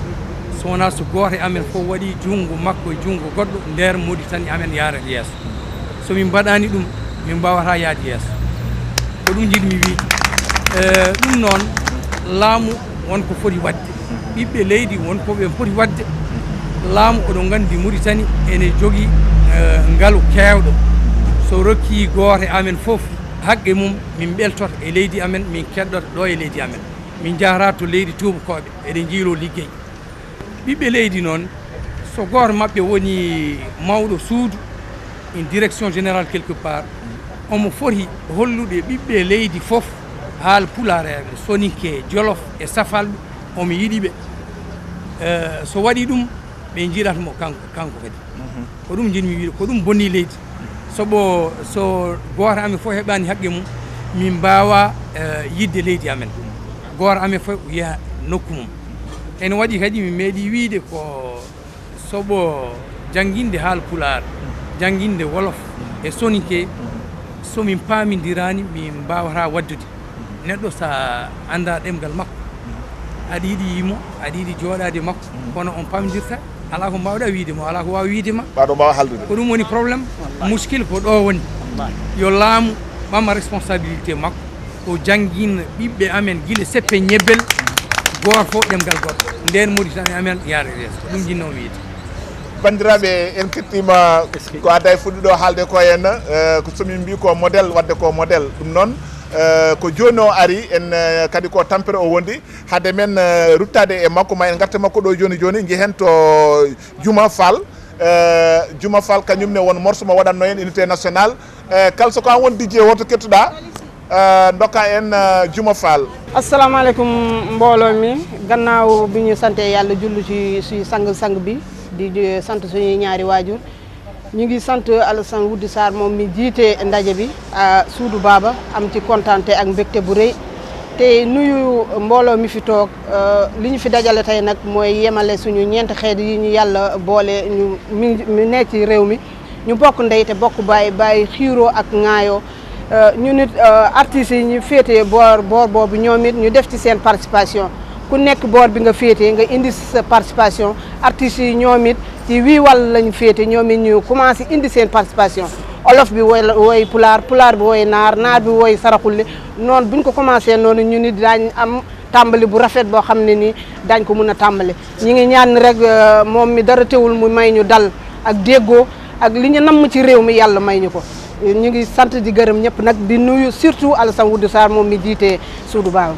sowona so goto e amen fof waɗi junngo makko e junngo goɗɗo nder Mauritanie amen yarata yeeso somin mbaɗani ɗum min mbawata yaade yeeso ko ɗum jiɗmi wiide ɗum noon laamu wonko foti wadde ɓiɓɓe leydi wonko ɓe foti wadde laamu oɗon gandi Mauritanie ene jogui ngaalu kewɗo so rokki goto e amen fof haqqe mum min ɓeltoto e leydi amen min keɗɗoto ɗo e leydi amen min jahata to leydi tubakoɓe eɗen jiilo liggey ɓiɓɓe leydi noon so goto mabɓe woni mawɗo suudu une direction générale quelque part omo foti hollude ɓiɓɓe leydi fof haal pulareɓe soninke jolof e safalɓe omo yiɗiɓe so waɗi ɗum ɓe jiiɗatmo kanko kadi ko ɗum jinmi wiide ko ɗum bonni leydi sobo so goto amen fof heɓani haqqe mum min mbawa yidde leydi amen goto amen fof wiya nokku mum ene waɗi kadi mi meeɗi wiide ko sobo jangguinde haal pular jangguinde wolof e soninke somin pamidirani min mbawata waddude neɗɗo sa anda ɗemgal makko aɗa yiiɗi yimo aɗa yiiɗi joɗade makko kono on pamidirta ala ko mbawɗa wiidema ala ko wawi wiidema ɓaɗo mbawa haldude ko ɗum woni probléme muskil ko ɗo woni yo laamu ɓama responsabilité makko o jangguina ɓiɓɓe amen guila seppe ñebbel goto fof ɗemgal goto nden Mauritanie amen yaara yeeso ko ɗum jinnomi wiide bandiraɓe en kettima ko adda e fuɗɗi ɗo haalde ko henna ko somin mbi ko modèle wadde ko modèle ɗum noon ko joni o ari en kadi ko tampere o wondi hade men ruttade e makko ma en garta makko ɗo joni jehen to Diouma Fall kañumne won morceau mo waɗanno en unité nationale kala soko an won DJ woto kettuɗa dokka en Diouma Fall. assalamu aleykum mbooloo mi gannaaw bi ñu sante yàlla jullu ci suñu sang bi di sant suñuy ñaari waajur ñu ngi sant Alassane Woudy Sarr moom mi jiite ndaje bi Soudou Baba am ci kontaante ak mbégte bu rëy te nuyu mbooloo mi fi toog li ñu fi dajale tey nag mooy yemale suñu ñeenti xeet yi ñu yàlla boole ñu nekk ci réew mi ñu bokk ndey te bokk bàyyi xiiroo ak ŋaayoo ñu nit artistes yi ñu féetee boor boobu ñoom it ñu def ci seen participation ku nekk boor bi nga féetee nga indi sa participation artistes yi ñoom it ci wii wàll lañu féete ñoom it ñu commencé indi seen participation olof bi woy pulaar bi woy naar bi woy saraxulle noonu buñ ko commencé noonu ñu nit daañ am tàmbali bu rafet boo xam ne ni daañ ko mun a tàmbali ñi ngi ñaan rek moom mi dara teewul mu may ñu dal ak déggoo ak li ñu namm ci réew mi yàlla may ñu ko ñu ngi sant di gërëm ñëpp nag di nuyu surtout Alassane Woudy Sarr moom mi jiite Soudou Baba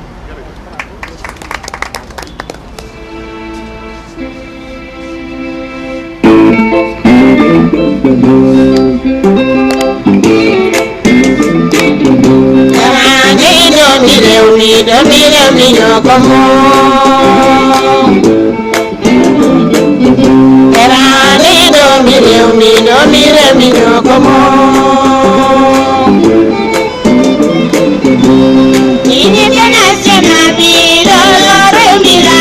Ini international bi lo lo remila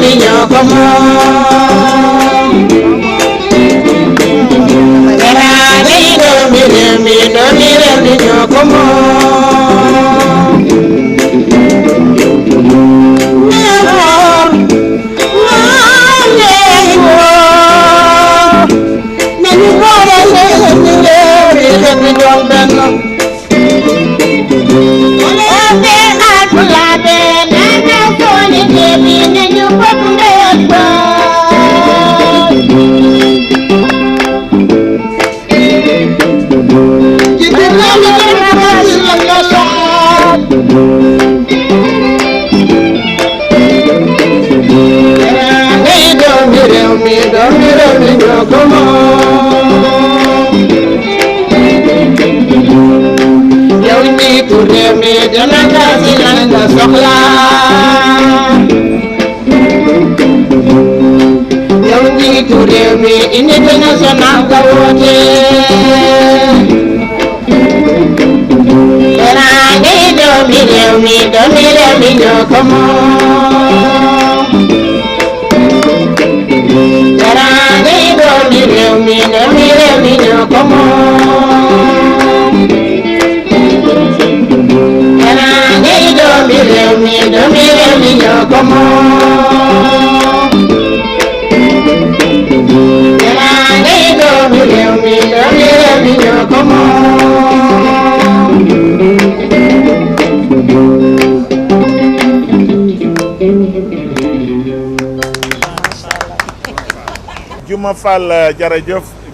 mi ñoko mo teranga yi doomi réew mi ñoko mo international gawote teranga yi doomi réew mi ñoko mo teranga yi doomi réew mi ñoko mo teranga yi doomi réew mi ñoko mo Juma Fall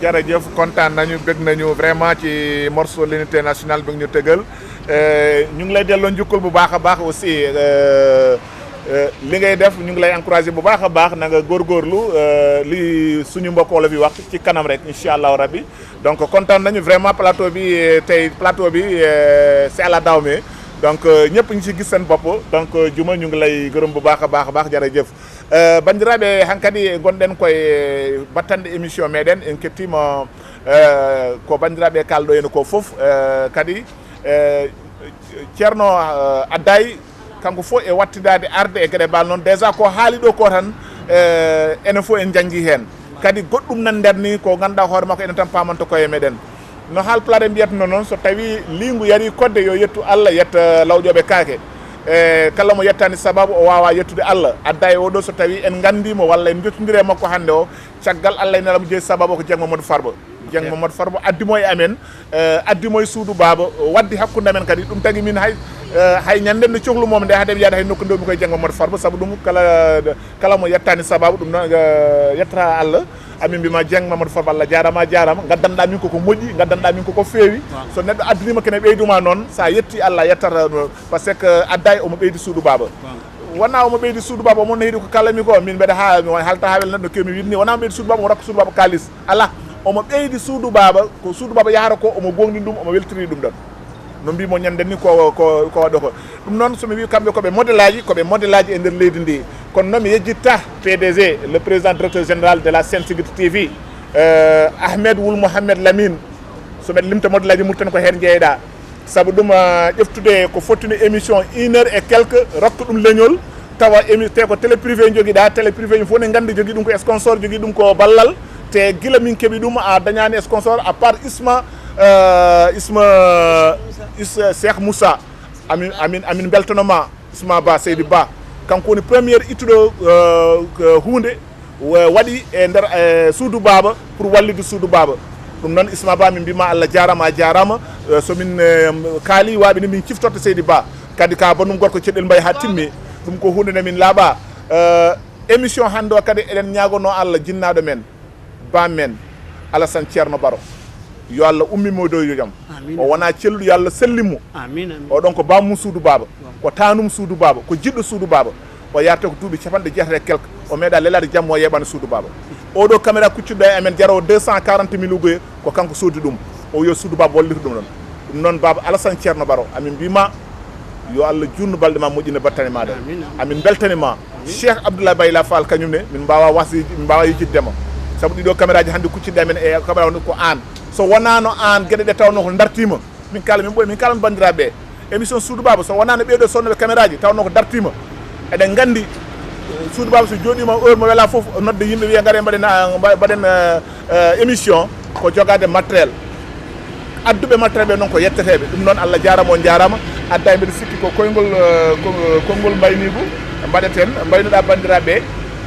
jërëjëf kontaan nañu bëgg nañu vraiment ci morceau l'unité nationale bi ñu tëggal ñu ngi lay delloo njukkal bu baax a baax aussi li ngay def ñu ngi lay encourager bu baax a baax na nga góorgóorlu li suñu mbokk la fi wax ci kanam rek incha allahu rabbi donc kontaan nañu vraiment plateau bi tey plateau bi c'est à la Dahomey donc ñëpp ñu ci gis seen bopp donc Juma ñu ngi lay gërëm bu baax a baax jërëjëf bandiraɓe hankkadi gonɗen koye battande émission meɗen en kettima ko bandiraɓe kalɗo en ko foof kadi ceerno addayi kanko fof e wattidade arde e gueɗe bal noon déjà ko haali ɗo ko tan enen fof en janggui hen kadi goɗɗum nan nder ni ko ganduɗa hoore makko enen tan pamanto koye meɗen no haalpulaɗe mbiyatno noon so tawi lingu yari kodde yo yettu Allah yetta lawƴoɓe kaake kala mo yettani sababu o wawa yettude Allah adda e oɗo so tawi en gandimo walla en jottodiri e makko hande o caggal Allah e nelamo jeeyi sababu ko Dieng Mamadou Farba Dieng Mamadou Farba addimo e amen addimo e suudu baba waddi hakkude amen kadi ɗum tagui min hay ñanden no cohlu mom nde haade wiyade hay nokku ndomi koye Dieng Mamadou Farba saabu ɗum kala mo yettani sababu ɗum noon yettata Allah amin mbima Dieng Mamadou Farba Allah jarama gaddanɗa min koko moƴƴi gaddanɗa min koko feewi so neɗɗo addunima kene ɓeyduma noon sa yetti Allah yettata par ce que adda omo ɓeydi suudu baba wona omo ɓeydi suudu baba omon heeɗi ko kalami ko min mbeɗa halta ha wel neɗɗo kemi widni wona omo ɓeydi suudu baba omo rakka suudu baba kalis ala omo ɓeydi suudu baba ko suudu baba yahata ko omo gongni ɗum omo weltiri ɗum ɗon no mbimo ñanden ni ko waɗo ko ɗum noon somi wi kamɓe koɓe modèle aji e nder leydi ndi kono noon mi yejjitta PDG le président directeur général de la Sen Sécurité TV Ahmed Wul Mohamed Lamine soɓeɗa limta modèle aji murten ko hen jeeyɗa saabu ɗum ƴeftude ko fottuni émission 1 heure et quelque rokka ɗum leñol tawa te ko télé privé joguiɗa télé privé fof ne gandi jogui ɗum ko sponsor jogui ɗum ko ballal te guila min keeɓi ɗum a dañani sponsor à part isma Cheikh Moussa amin beltanoma Isma Ba Seydi Ba kanko woni premiére ittuɗo hunde waɗi e nder suudu baba pour wallide suudu baba ɗum noon Isma Ba min mbima Allah jarama a jarama somin kaali waɓe ni min ciftorto Seydi Ba kadi ka bonum gorko ceɗɗel mbay ha timmi ɗum ko hunde nde min laaɓa émission hande o kadi eɗen ñagono Allah jinnaɗo men bam men Alassane Thierno Baro yo Allah ummimo dow jam o wona celluɗo yo Allah sellimo o ɗon ko bammum suudu baba ko tanum suudu baba ko jiɗɗo suudu baba o yarte ko duuɓi capanɗe jeetati e quelque o meeɗa lelade jamma o yeɓano suudu baba oɗo caméra kuccuɗo e amen jarawo 240 000 ugoye ko kanko soodi ɗum o yo suudu baba wallita ɗum ɗon ɗum noon baba Alassane Thierno Baro amin mbima yo Allah junnu balɗe ma moƴƴina battane maɗa amin beltanima Cheikh Abdoulaye Bayla Fall kañumne min mbawa wasde min mbawa yijiddema saabu ɗiɗo caméra ji hannde kucciɗe amen e caméra ko an so wonano an gueɗe ɗe tawno ko dartima min kala min ɓoy min kala bandiraɓe émission suudu baba so wonano ɓeɗo sonnoɓe caméra ji tawno ko dartima eɗen gandi suudu baba so jooɗima heure mo wela fof nodde yimɓe wiya ngare mbaɗen émission ko jogade matériel adduɓe matériel ɓe noon ko yetteteɓe ɗum noon Allah jarama on jarama adda mbiɗa sikki ko konngol mbaynigu mbaɗeten mbaynoɗa bandiraɓe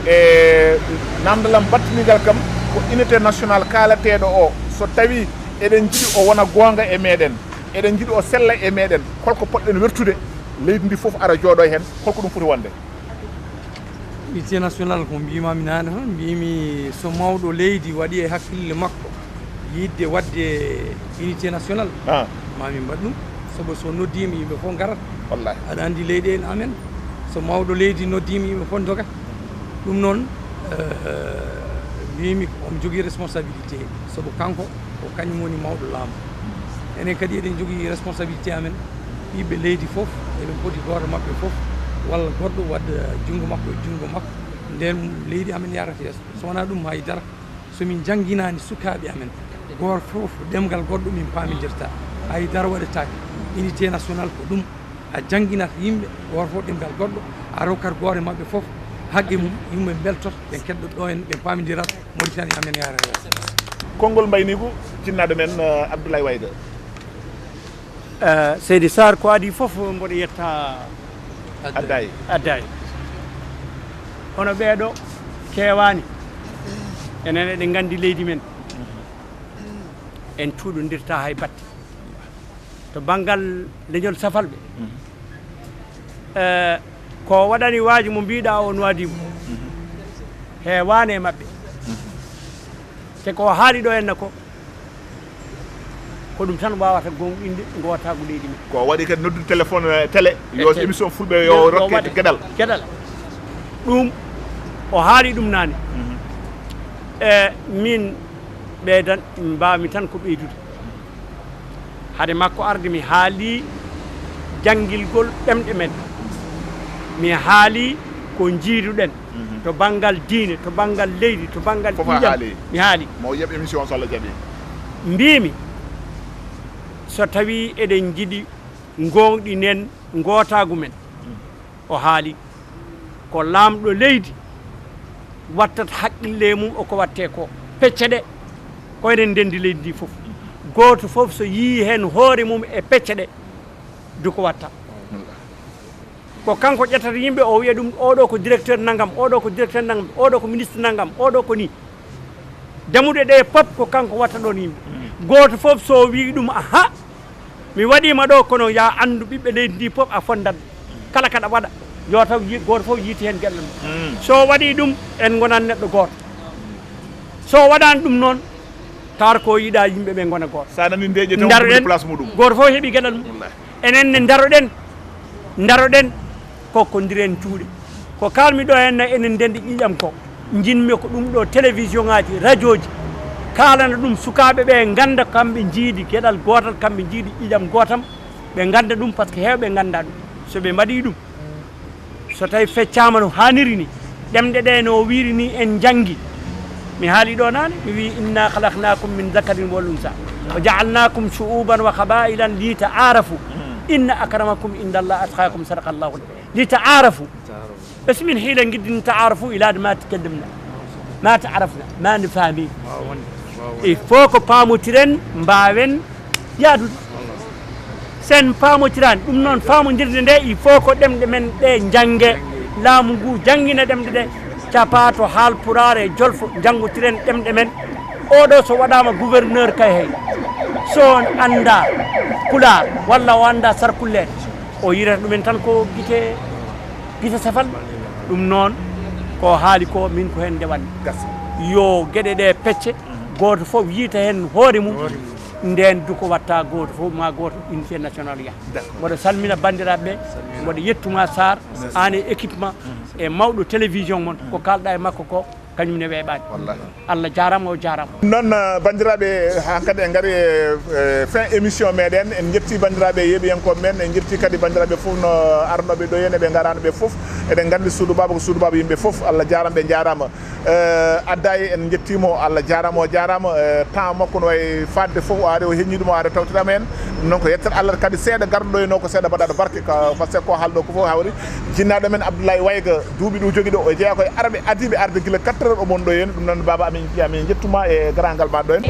e namdalam battinigal kam ko unité national kalateɗo o so tawi eɗen jiiɗi o wona gonga e meɗen eɗen jiiɗi o sella e meɗen holko poɗɗen wertude leydi ndi foof ara jooɗo hen holko ɗum foti wonde unité national ko mbimami nane tan mbimi so mawɗo leydi waɗi e hakkille makko yidde wadde unité national mami mbaɗ ɗum sabu so noddima yimɓe fof garat wallahi aɗa andi leyɗele amen so mawɗo leydi noddima yimɓe fof dogat ɗum noon mbimi omo jogui responsabilité sabu kanko ko kañum woni mawɗo laamu enen kadi eɗen jogui responsabilité amen ɓiɓɓe leydi fof eɓe poti goto mabɓe fof walla goɗɗo wadda junngo makko e junngo makko nden leydi amen yarata yeeso so wona ɗum haydara somin jangguinani sukaɓe amen goto fof ɗemgal goɗɗo min pamidirta haydara waɗetake unité national ko ɗum a jangguinata yimɓe goto fof ɗemgal goɗɗo a rokkat goore mabɓe fof haqqe mum yimɓe beltot ɓe kedɗo ɗo en ɓe pamidirat Mauritanie amen yarata yeeso konngol mbaynigu jinnaɗo men Abdoulaye Wayda seydi Sarr ko adi fof mboɗo yetta addayi hono ɓeeɗo kewani enen eɗen gandi leydi men en cuuɗodirta hay batte to banggal leñol safalɓe ko waɗani waaji mo mbiɗa on waadimo heewani e maɓɓe te ko haali ɗo henna ko ɗum tan wawata gonɗinde gotago leydi men ko waɗi kadi noddude téléphone télé yo émission fulɓe yo rokke gueɗal ɗum o haali ɗum nane min ɓeydan mbawmi tan ko ɓeydude hade makko arde mi haali janguilgol ɗemɗe men mi haali ko jiiduɗen to banggal diine to banggal leydi to banggal ƴiƴam mi haali mo yeɓ émission so Allah jaaɓi mbimi so tawi eɗen jiiɗi gonɗinen gotagu men o haali ko lamɗo leydi wattat haqqille mum oko watte ko pecce ɗe ko enen ndendi leydi ndi fof goto fof so yii hen hoore mum e pecce ɗe duko watta ko kanko ƴettata yimɓe o wiya ɗum oɗo ko directeur nangam oɗo ko directeur nangam oɗo ko ministre nangam oɗo ko ni damuɗe ɗe pop ko kanko watta ɗon yimɓe goto fof so wi ɗum aha mi waɗima ɗo kono ya andu ɓiɓɓe leydi ndi pop a fondat kala kaɗa waɗa yo taw goto fof yiiti hen gueɗal mum so waɗi ɗum en gonan neɗɗo goto so waɗani ɗum noon tawata ko yiiɗa yimɓe ɓe gona goto sa nani ndeƴe taw place muɗum goto fof heeɓi gueɗal mum enen ne daroɗen kokkodiren cuuɗe ko kalmi ɗo henna enen ndendi ƴiƴam ko jinmi ko ɗum ɗo télévision ngaji radio ji kalana ɗum sukaɓe ɓe ganda kamɓe jiidi gueɗal gotal kamɓe jiidi ƴiƴam gotam ɓe ganda ɗum par ce que hewɓe ganda ɗum so ɓe mbaɗi ɗum so tawi feccama no hanniri ni ɗemɗe ɗe no wiiri ni en janggi mi haali ɗo nane mi wi inna khalaqnakum min zakarin wal unsa wa ja'alnakum shu'uban wa qabailan li ta'arafu inna akramakum indallah atqakum sadaqallahu li ta'arafu بس من حين قد نتعارفوا إلى ما تكلمنا ما تعرفنا ما نفهمي فوق باموترين مباين يادو سن باموتران نون فامو ندير دي فوق دم من دي جانغي لا مغو جانغينا دم دي تاباتو حال پوراري جولف جانغو ترين دم من oɗo so waɗama gouverneur kay hay son anda kula walla o anda sarkulle o yirata ɗumen tan ko gite safal ɗum noon ko haali ko min ko hen ndewanmi yo gueɗe ɗe pecce goto fof yiita hen hoore mum nden duko watta goto fof ma goto unité national yaha mboɗo salmina bandiraɓeɓe mboɗo yettuma Sarr an e équipe ma e mawɗo télévision moon ko kalɗa e makko ko kañum ne weeɓani Allah jarama o jarama noon bandiraɓe hankkadi en gaari fin émission meɗen en jetti bandiraɓe yeeɓiyankoɓe men en jetti kadi bandiraɓe fof no arnoɓe ɗo henne ɓe garano ɓe fof eɗen gandi suudu baba ko suudu baba yimɓe foof Allah jarama ɓe jarama addayi en jettimo Allah jarama o jarama temps makko no way fadde foof o ari o heññidimo ari tawtitama hen ɗum noon ko yettere Allah kadi seeɗa garɗo ɗo ko seeɗa mbaɗaɗo barke par ce que ko haalɗo ko fof hawri jinnaɗo men Abdoulaye Wayga duuɓi ɗo jogui ɗo o jeeya koye araɓe adiɓe arde guila 4 heures o mon ɗo henna ɗum noon baba amin jettuma e garangal ma ɗo hen